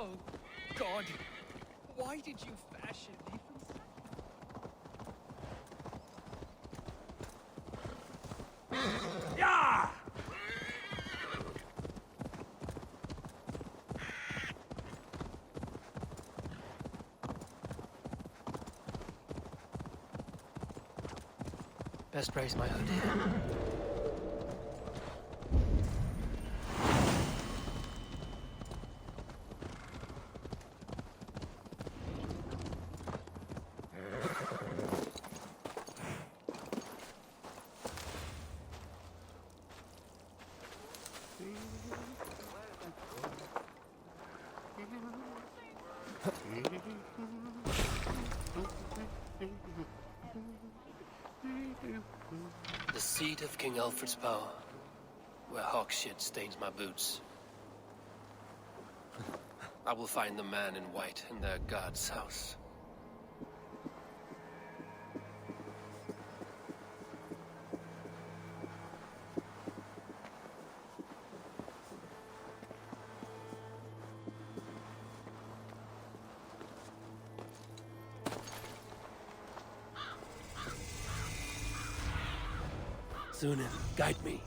Oh, God. Why did you fashion me from... Yeah! Best raise my hood here. The seat of King Alfred's power, where hawk shit stains my boots. I will find the man in white in their god's house. Sunan, guide me.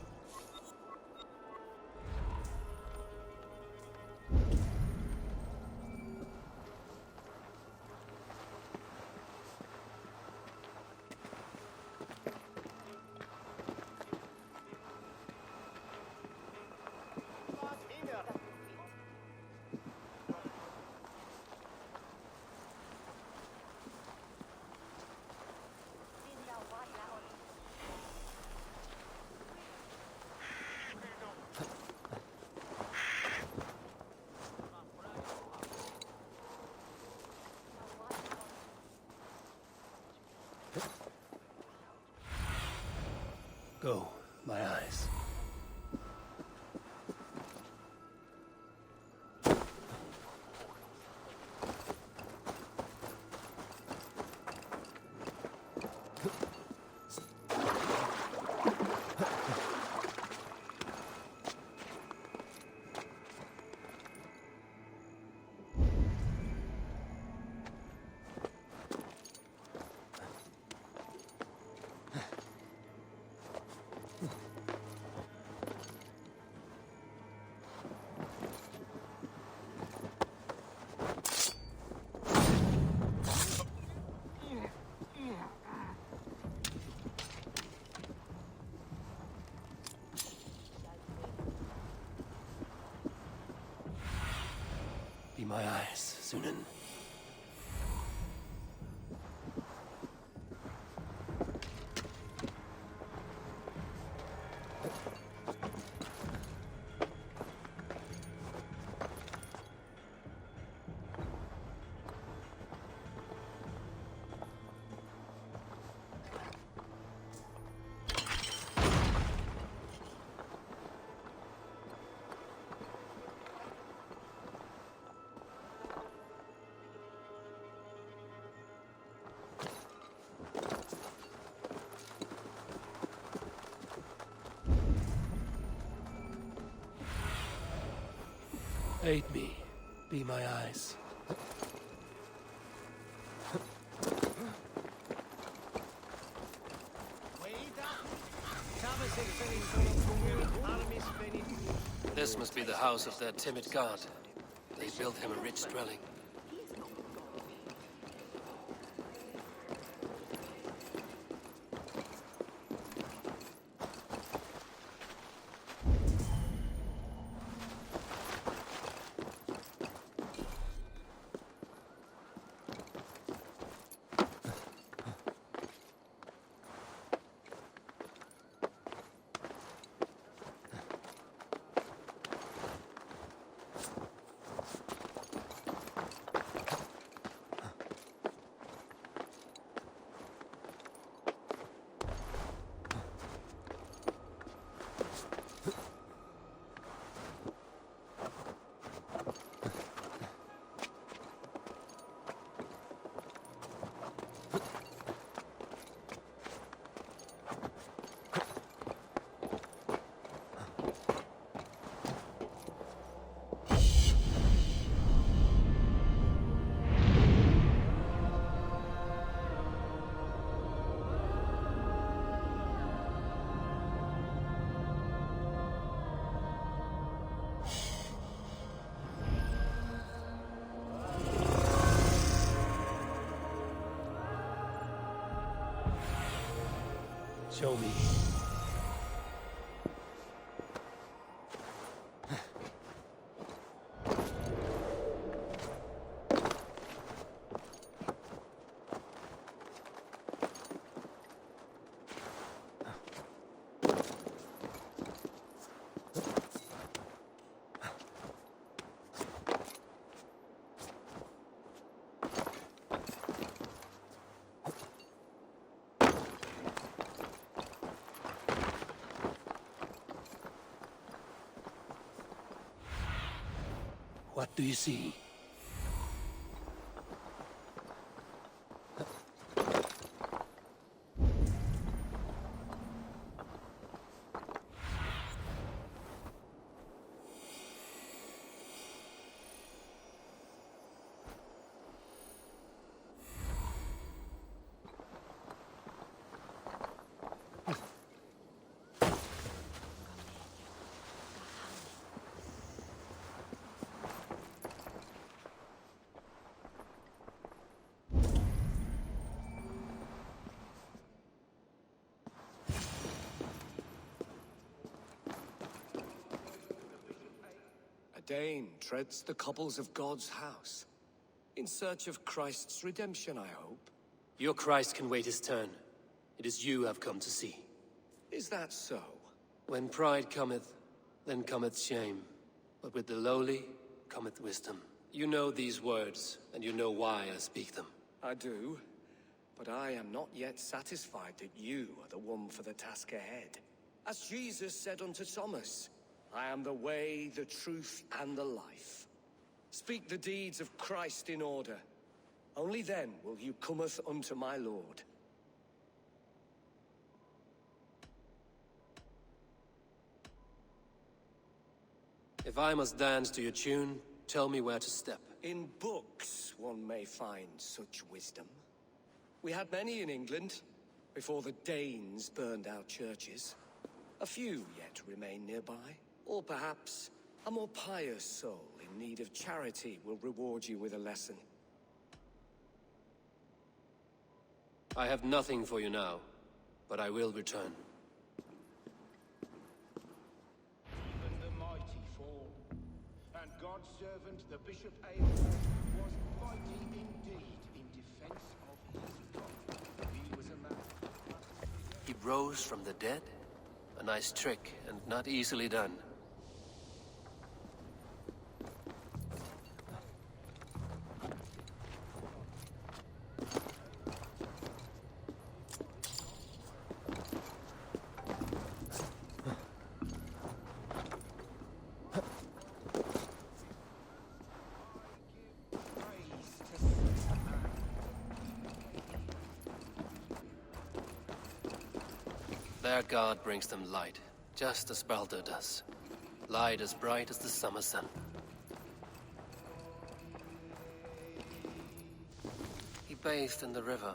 Go, my eyes. Be my eyes, Sunan. Aid me. Be my eyes. This must be the house of their timid god. They built him a rich dwelling. Show me. What do you see? Dane treads the cobbles of God's house. In search of Christ's redemption, I hope. Your Christ can wait his turn. It is you I've come to see. Is that so? When pride cometh, then cometh shame. But with the lowly cometh wisdom. You know these words, and you know why I speak them. I do. But I am not yet satisfied that you are the one for the task ahead. As Jesus said unto Thomas, I am the way, the truth, and the life. Speak the deeds of Christ in order. Only then will you cometh unto my Lord. If I must dance to your tune, tell me where to step. In books one may find such wisdom. We had many in England, before the Danes burned our churches. A few yet remain nearby. Or perhaps a more pious soul in need of charity will reward you with a lesson. I have nothing for you now, but I will return. Even the mighty fall, and God serve servant, the Bishop Eivor, was mighty indeed in defense of his God. He was a man. He rose from the dead? A nice trick, and not easily done. Their god brings them light, just as Baldur does. Light as bright as the summer sun. He bathed in the river,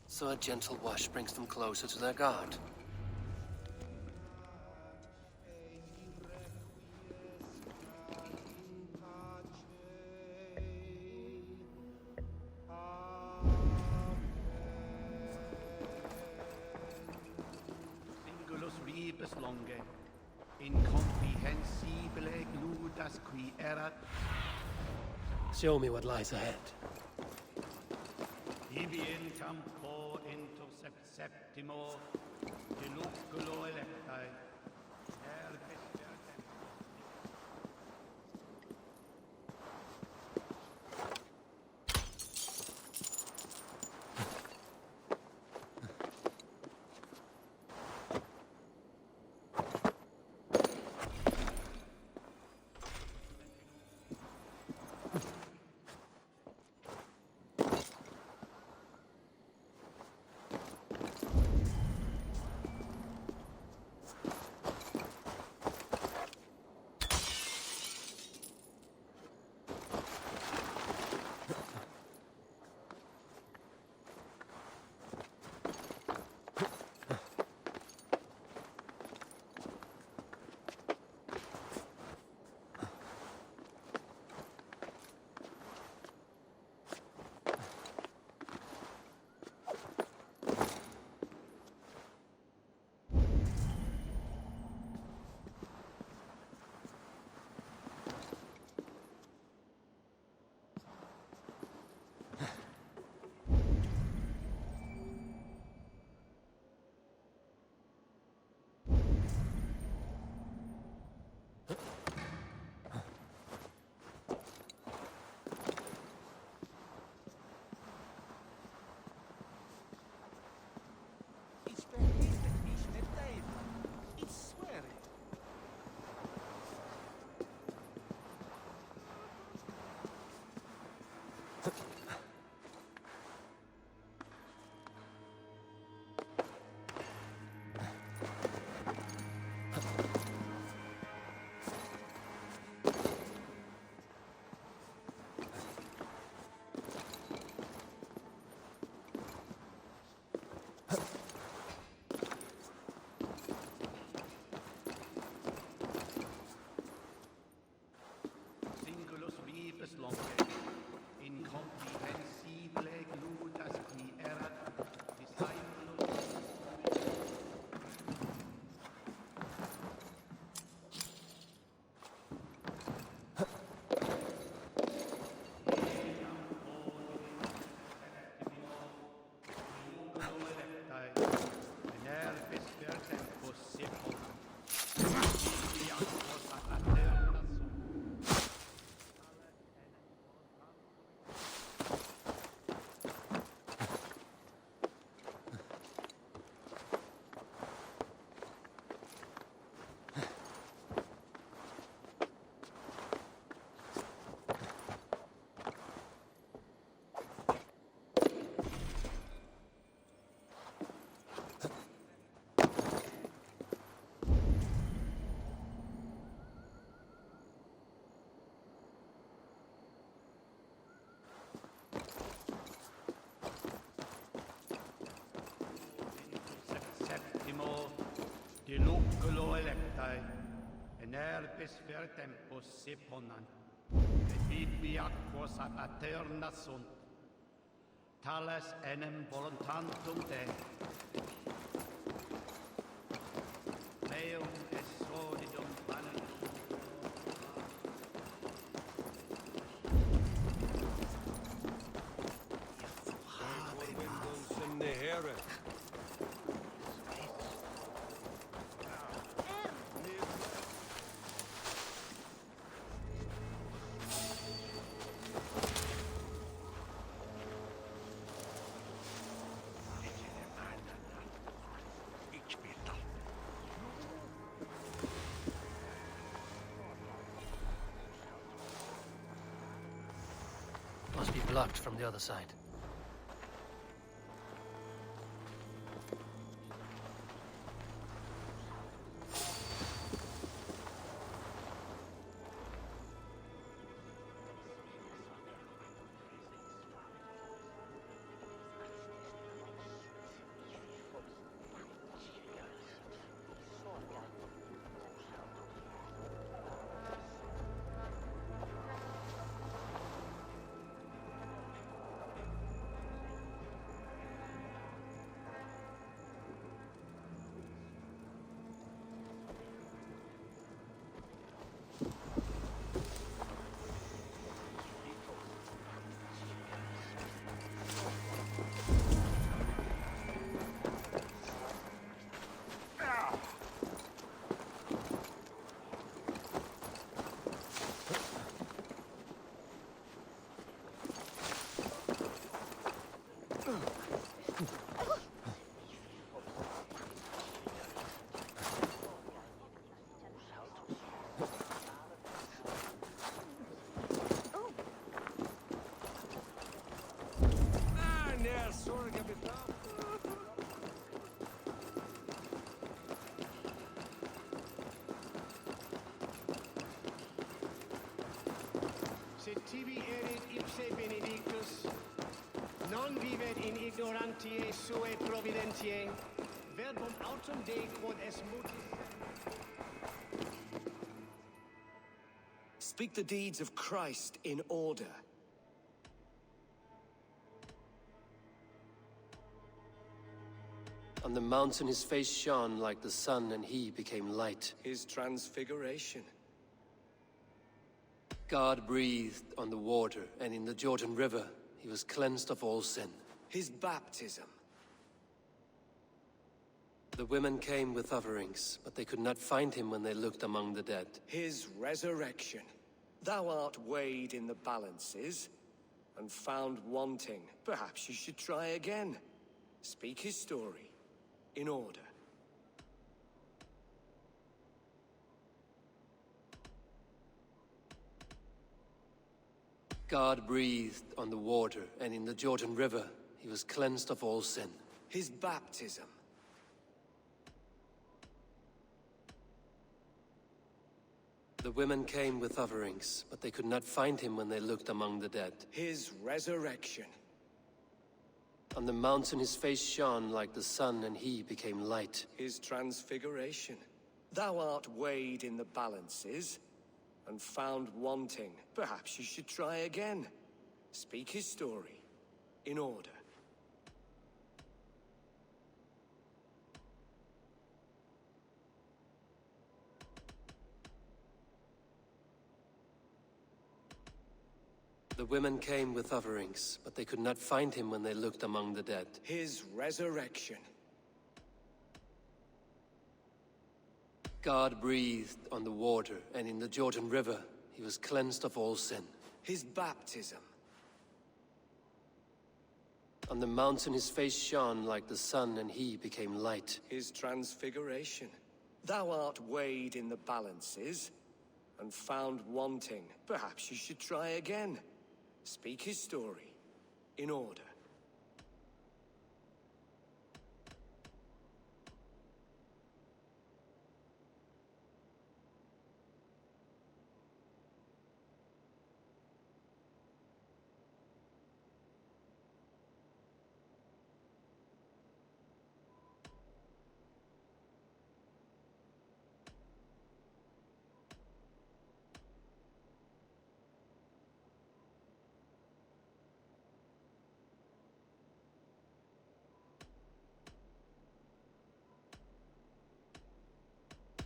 so a gentle wash brings them closer to their god. Longe, incomprehensibile gludas qui erat. Show me what lies ahead. Ibi in campo intercept septimo, deluculo electae, deluculo electae, in herbis ver tempus se ponant, et ibi aquos ab aeterna sunt, tales enem voluntantum Dei. Meum est solidum panem. Ehre. Must be blocked from the other side. Sed tibi erit ipse benedictus, non vivet in ignorantiae suae providentiae, verbum autem Dei quod est mutis. Speak the deeds of Christ in order. On the mountain his face shone like the sun, and he became light. His transfiguration. God breathed on the water, and in the Jordan River he was cleansed of all sin. His baptism. The women came with offerings, but they could not find him when they looked among the dead. His resurrection. Thou art weighed in the balances, and found wanting. Perhaps you should try again. Speak his story, in order. God breathed on the water, and in the Jordan River he was cleansed of all sin. His baptism. The women came with offerings, but they could not find him when they looked among the dead. His resurrection. On the mountain his face shone like the sun, and he became light. His transfiguration. Thou art weighed in the balances, and found wanting. Perhaps you should try again. Speak his story, in order. The women came with offerings, but they could not find him when they looked among the dead. His resurrection. God breathed on the water, and in the Jordan River he was cleansed of all sin. His baptism. On the mountain his face shone like the sun, and he became light. His transfiguration. Thou art weighed in the balances, and found wanting. Perhaps you should try again. Speak his story, in order.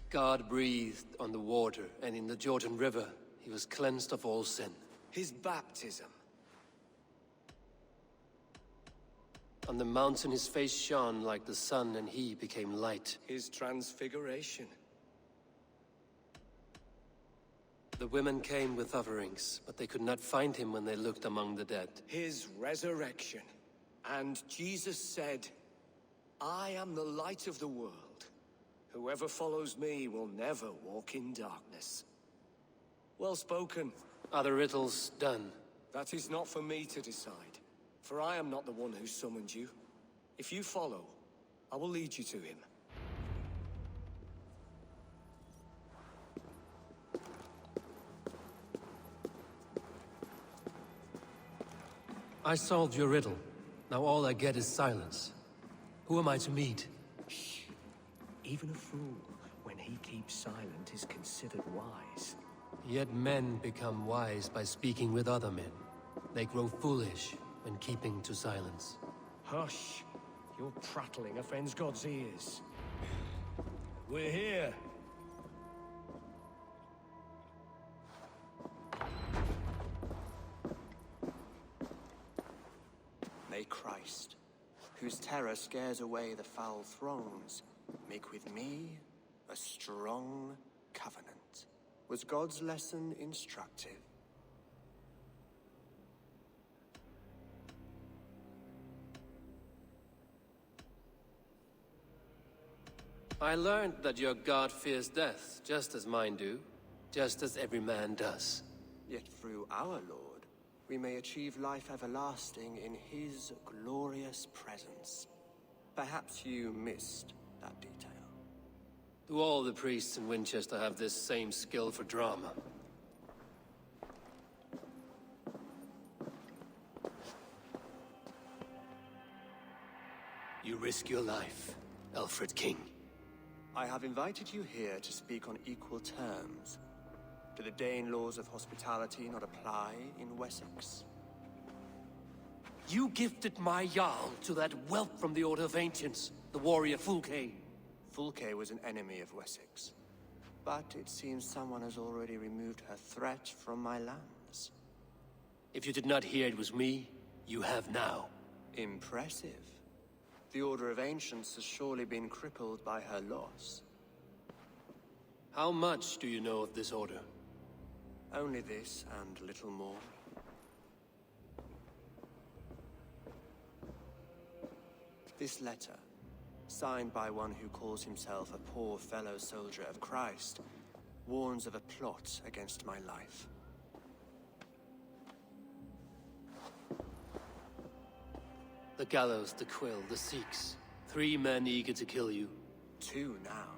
God breathed on the water, and in the Jordan River he was cleansed of all sin. His baptism. On the mountain his face shone like the sun, and he became light. His transfiguration. The women came with offerings, but they could not find him when they looked among the dead. His resurrection. And Jesus said, I am the light of the world. Whoever follows me will never walk in darkness. Well spoken. Are the riddles done? That is not for me to decide, for I am not the one who summoned you. If you follow, I will lead you to him. I solved your riddle. Now all I get is silence. Who am I to meet? Shh. Even a fool, when he keeps silent, is considered wise. Yet men become wise by speaking with other men. They grow foolish when keeping to silence. Hush! Your prattling offends God's ears. We're here. May Christ, whose terror scares away the foul thrones, make with me a strong covenant. Was God's lesson instructive? I learned that your god fears death, just as mine do, just as every man does. Yet through our Lord, we may achieve life everlasting in his glorious presence. Perhaps you missed that detail. Do all the priests in Winchester have this same skill for drama? You risk your life, Alfred King. I have invited you here to speak on equal terms. Do the Dane laws of hospitality not apply in Wessex? You gifted my Jarl to that whelp from the Order of Ancients, the warrior Fulke. Fulke was an enemy of Wessex. But it seems someone has already removed her threat from my lands. If you did not hear it was me, you have now. Impressive. The Order of Ancients has surely been crippled by her loss. How much do you know of this order? Only this, and little more. This letter, signed by one who calls himself a poor fellow soldier of Christ, warns of a plot against my life. The gallows, the quill, the Sikhs. 3 men eager to kill you. 2 now.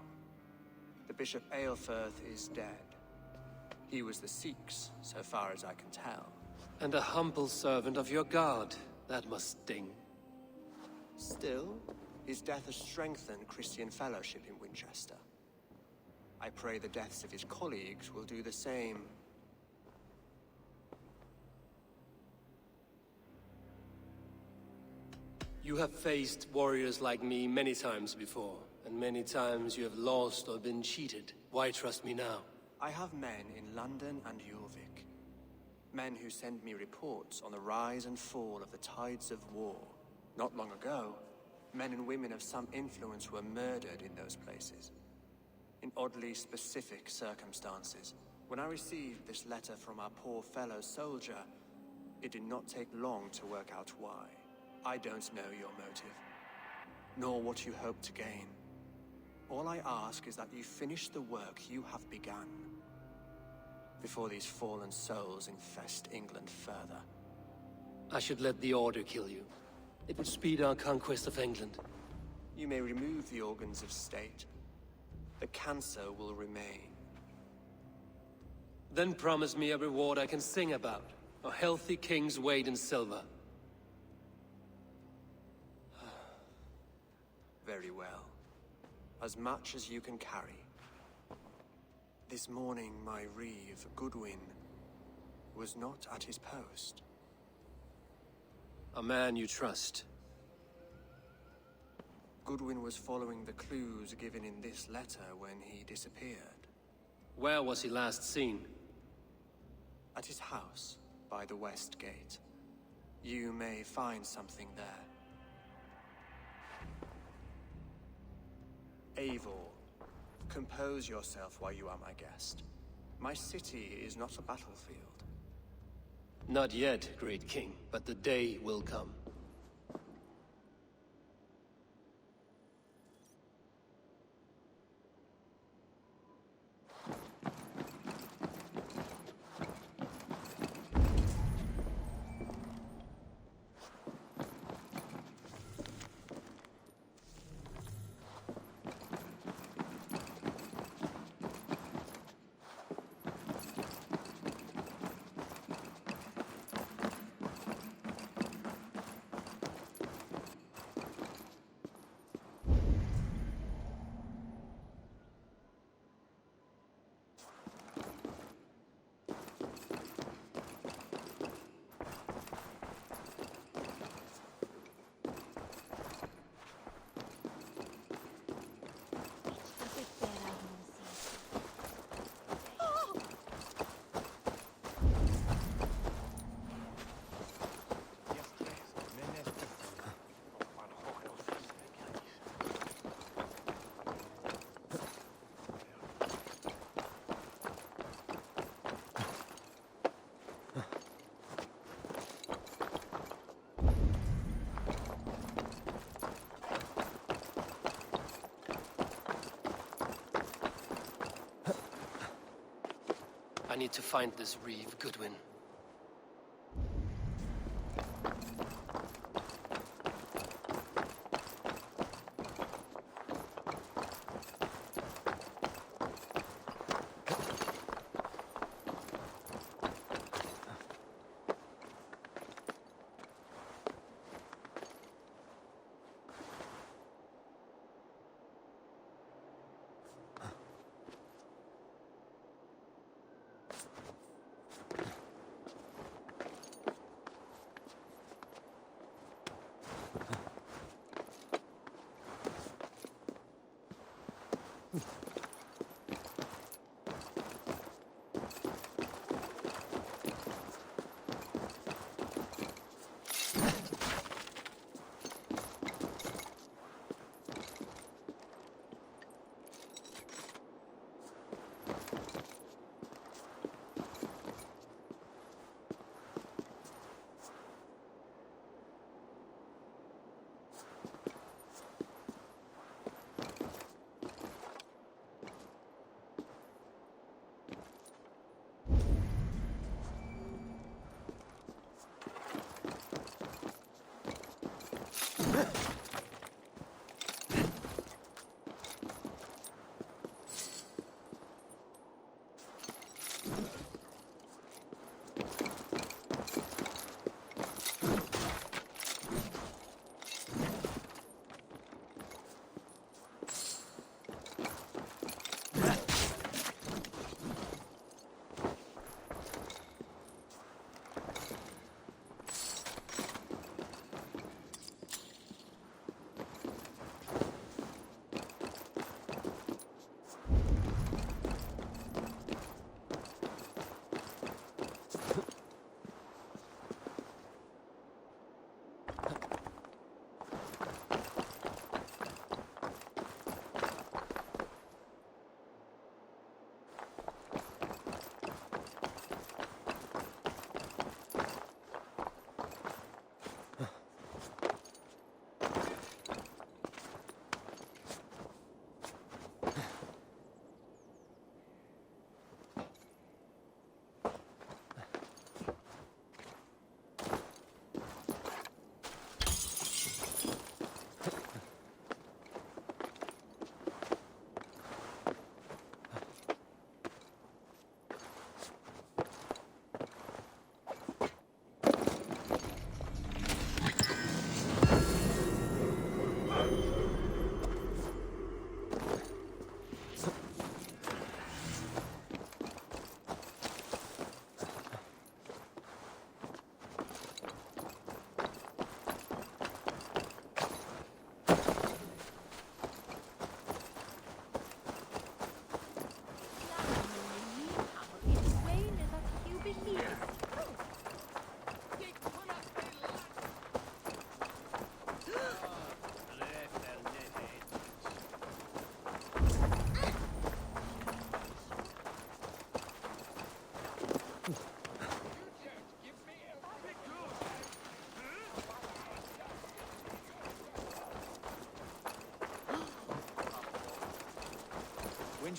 The Bishop Eilfirth is dead. He was the Sikhs, so far as I can tell. And a humble servant of your god. That must sting. Still, his death has strengthened Christian fellowship in Winchester. I pray the deaths of his colleagues will do the same. You have faced warriors like me many times before, and many times you have lost or been cheated. Why trust me now? I have men in London and Jorvik. Men who send me reports on the rise and fall of the tides of war. Not long ago, men and women of some influence were murdered in those places. In oddly specific circumstances. When I received this letter from our poor fellow soldier, it did not take long to work out why. I don't know your motive, nor what you hope to gain. All I ask is that you finish the work you have begun, before these fallen souls infest England further. I should let the Order kill you. It would speed our conquest of England. You may remove the organs of state. The cancer will remain. Then promise me a reward I can sing about. A healthy king's weight in silver. Very well. As much as you can carry. This morning, my reeve, Goodwin, was not at his post. A man you trust. Goodwin was following the clues given in this letter when he disappeared. Where was he last seen? At his house, by the west gate. You may find something there. Eivor, compose yourself while you are my guest. My city is not a battlefield. Not yet, great king, but the day will come. I need to find this reeve, Goodwin.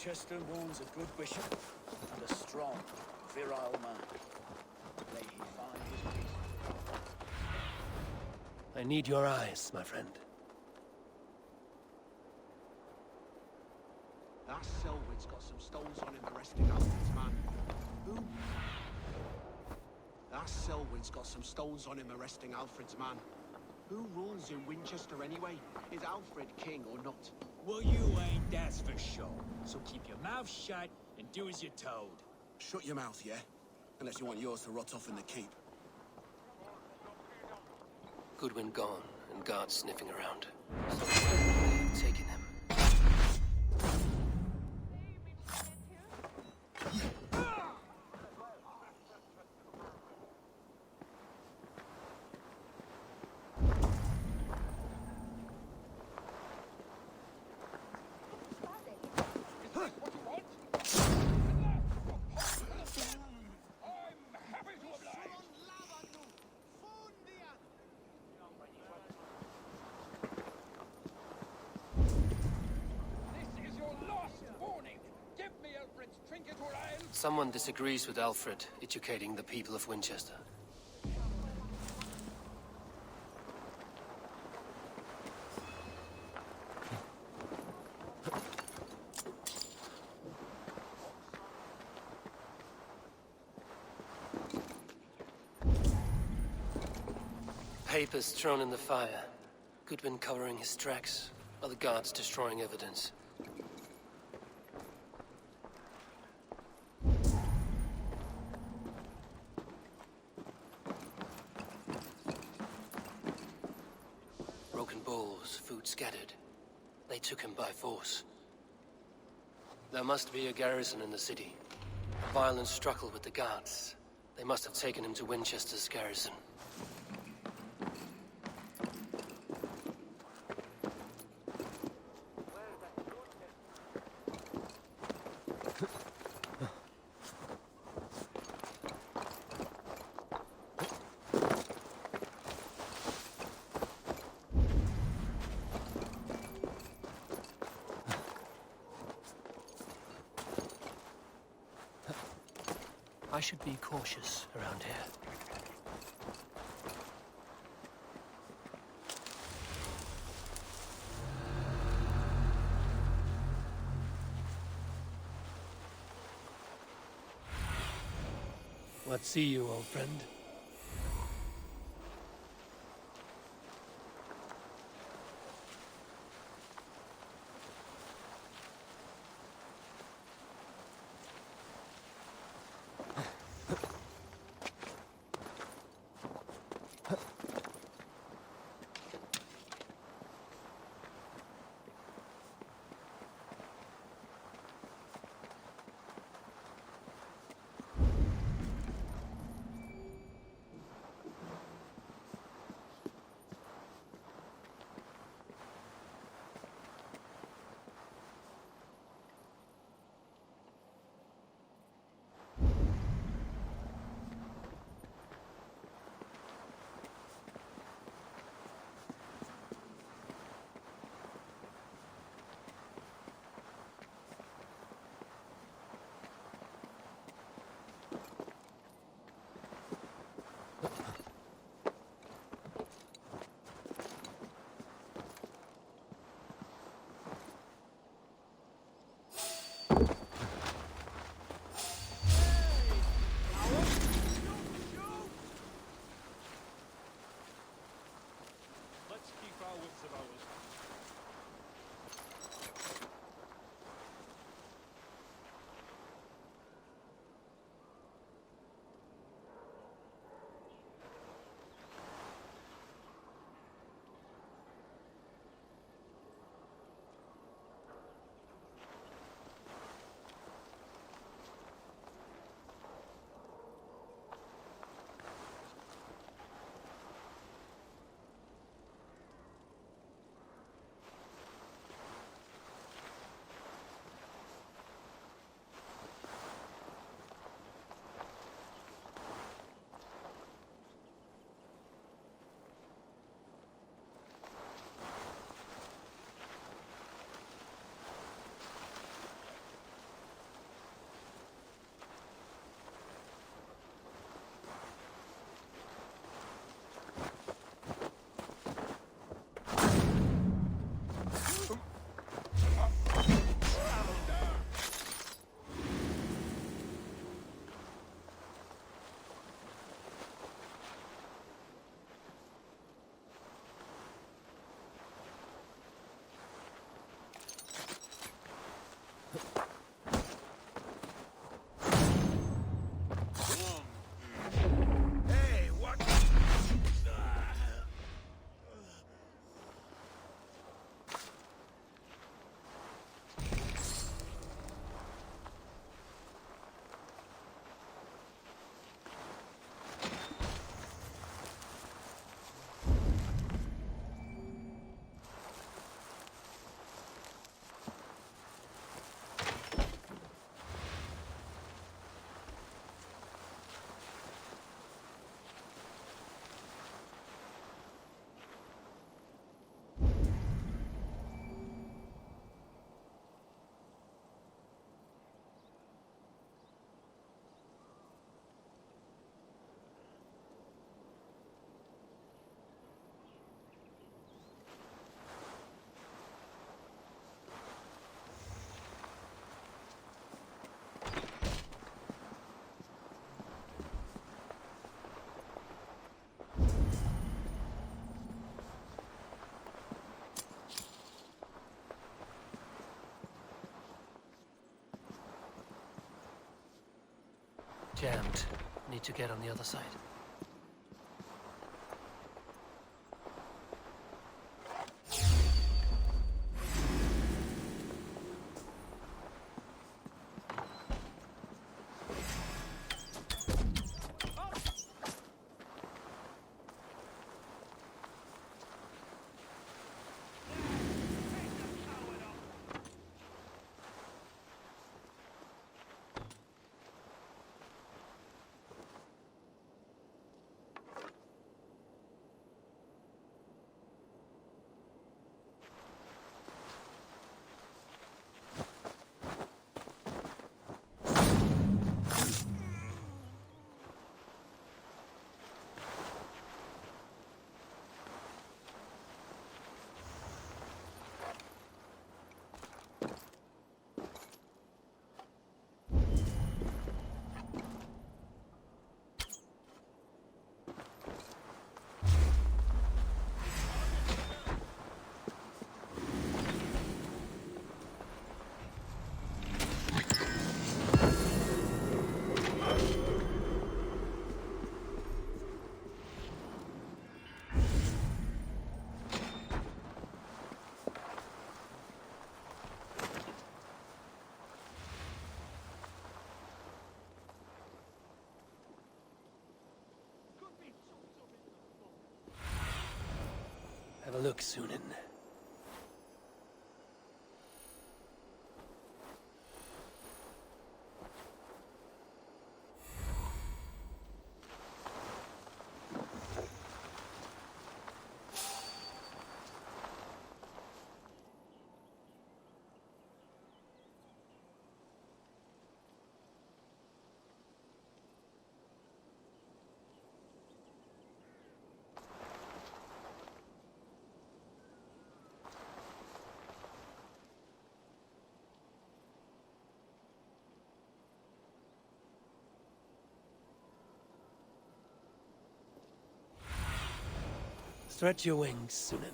Winchester mourns a good bishop and a strong, virile man. May he find his peace. I need your eyes, my friend. That Selwyn's got some stones on him arresting Alfred's man. Who? That Selwyn's got some stones on him arresting Alfred's man. Who rules in Winchester anyway? Is Alfred king or not? Well, you ain't, that's for sure. So keep your mouth shut and do as you're told. Shut your mouth, yeah? Unless you want yours to rot off in the keep. Goodwin gone, and guards sniffing around. So they've taken him. Someone disagrees with Alfred educating the people of Winchester. Papers thrown in the fire. Goodwin covering his tracks. Other guards destroying evidence. Broken bowls, food scattered. They took him by force. There must be a garrison in the city. A violent struggle with the guards. They must have taken him to Winchester's garrison. I should be cautious around here. What see you, old friend? Jammed. Need to get on the other side. Have a look, Sunan. Stretch your wings, Sunan.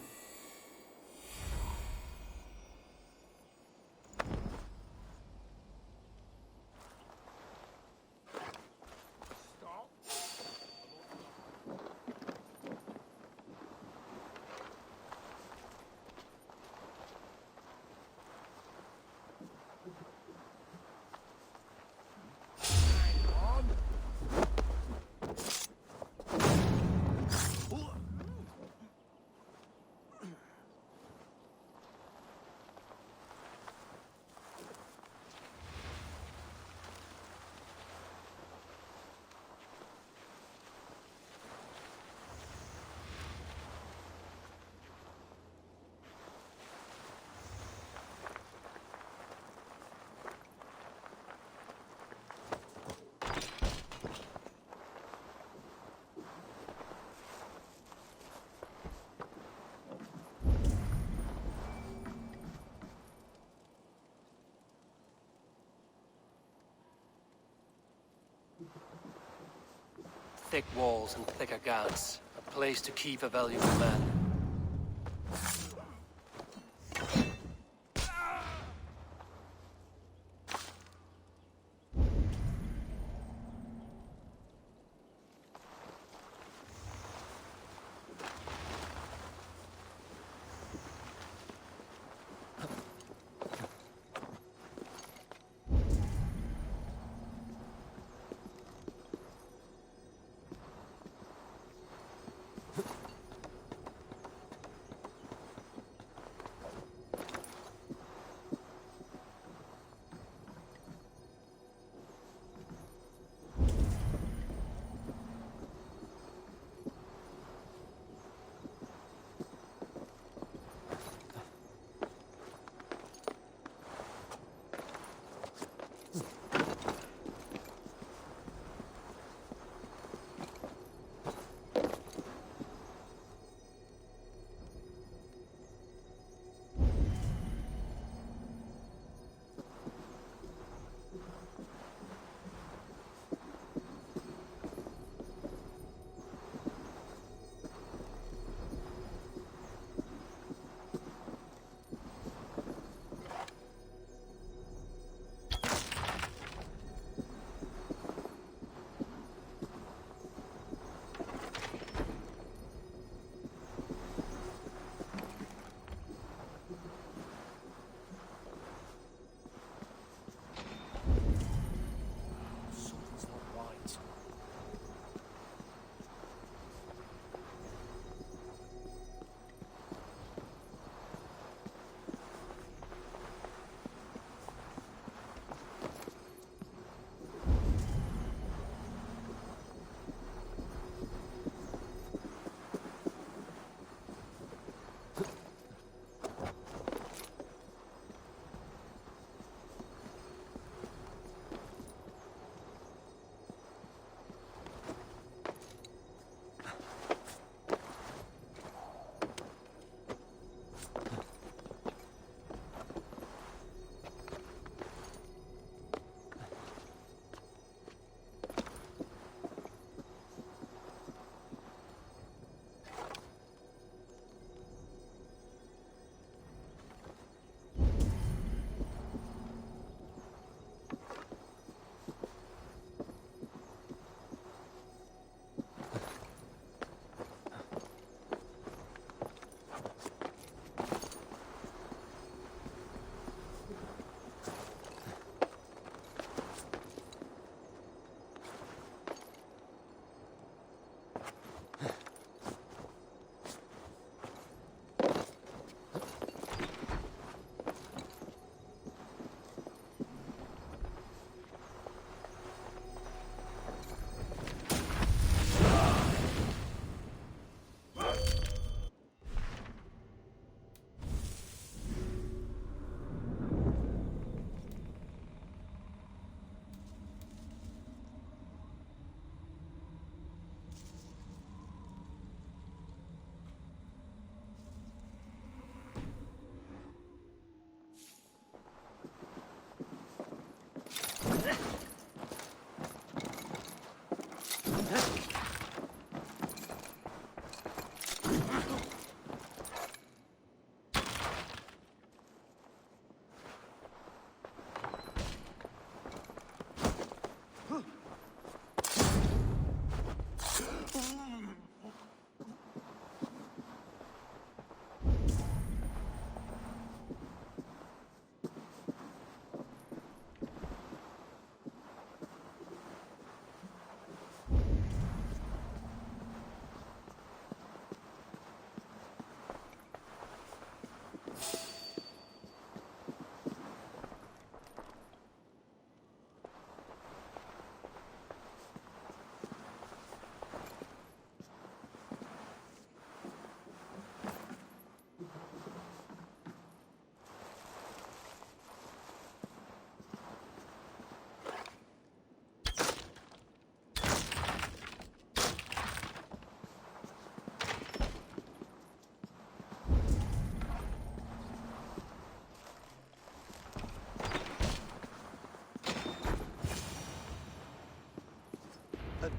Thick walls and thicker guards. A place to keep a valuable man.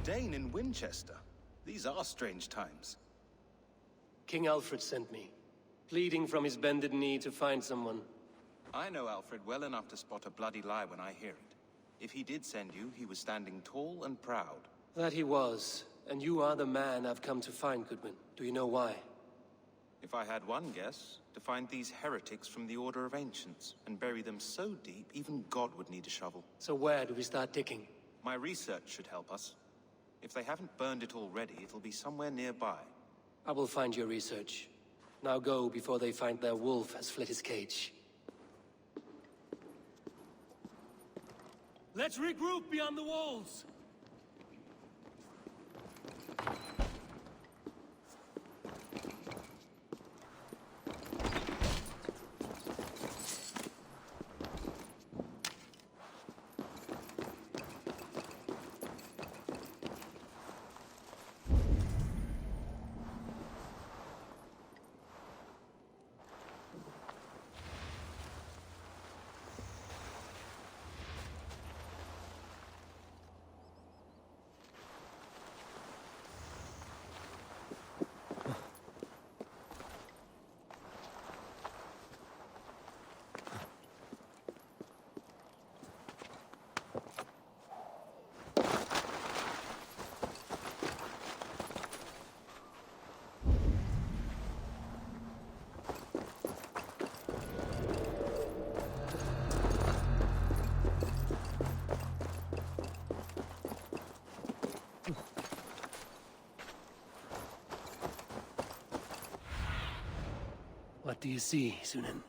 Dane in Winchester. These are strange times. King Alfred sent me, pleading from his bended knee to find someone. I know Alfred well enough to spot a bloody lie when I hear it. If he did send you, he was standing tall and proud. That he was, and you are the man I've come to find, Goodwin. Do you know why? If I had one guess, to find these heretics from the Order of Ancients, and bury them so deep, even God would need a shovel. So where do we start digging? My research should help us. If they haven't burned it already, it'll be somewhere nearby. I will find your research. Now go before they find their wolf has fled his cage. Let's regroup beyond the walls! What do you see, Sunan?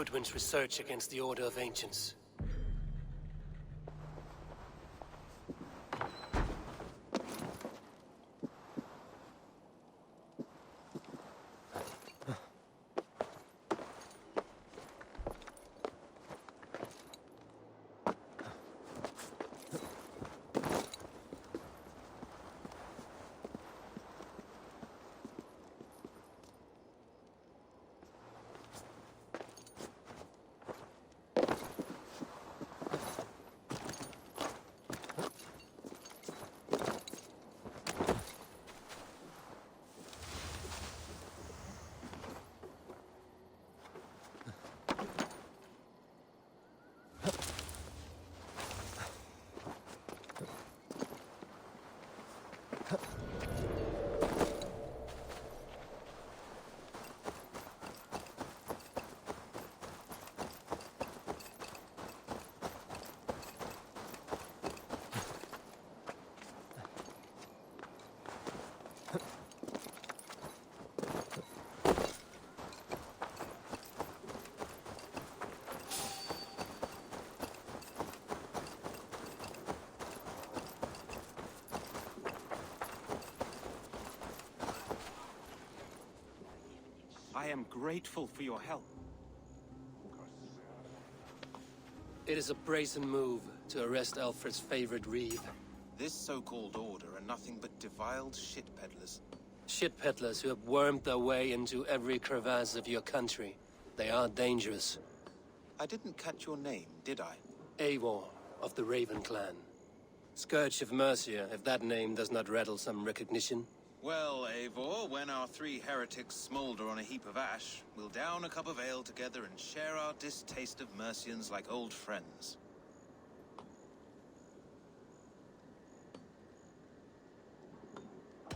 Goodwin's research against the Order of Ancients. I am grateful for your help. It is a brazen move to arrest Alfred's favorite reeve. This so-called order are nothing but defiled shit peddlers. Shit peddlers who have wormed their way into every crevasse of your country. They are dangerous. I didn't catch your name, did I? Eivor, of the Raven clan. Scourge of Mercia, if that name does not rattle some recognition. Well, Eivor, when our three heretics smolder on a heap of ash, we'll down a cup of ale together and share our distaste of Mercians like old friends.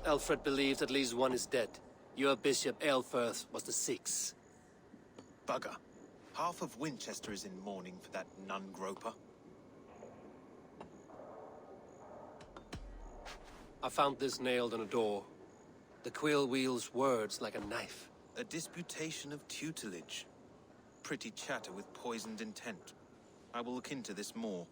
Alfred believes at least one is dead. Your bishop, Eilfirth, was the sixth. Bugger. Half of Winchester is in mourning for that nun-groper. I found this nailed on a door. The quill wields words like a knife. A disputation of tutelage. Pretty chatter with poisoned intent. I will look into this more.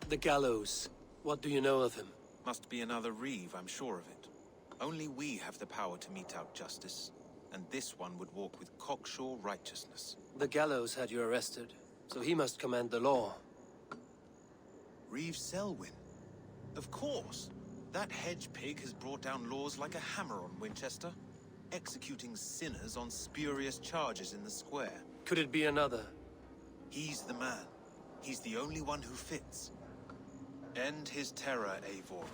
The gallows. What do you know of him? Must be another reeve, I'm sure of it. Only we have the power to mete out justice. And this one would walk with cocksure righteousness. The gallows had you arrested, so he must command the law. Reeve Selwyn? Of course. That hedge pig has brought down laws like a hammer on Winchester, executing sinners on spurious charges in the square. Could it be another? He's the man. He's the only one who fits. End his terror, Eivor.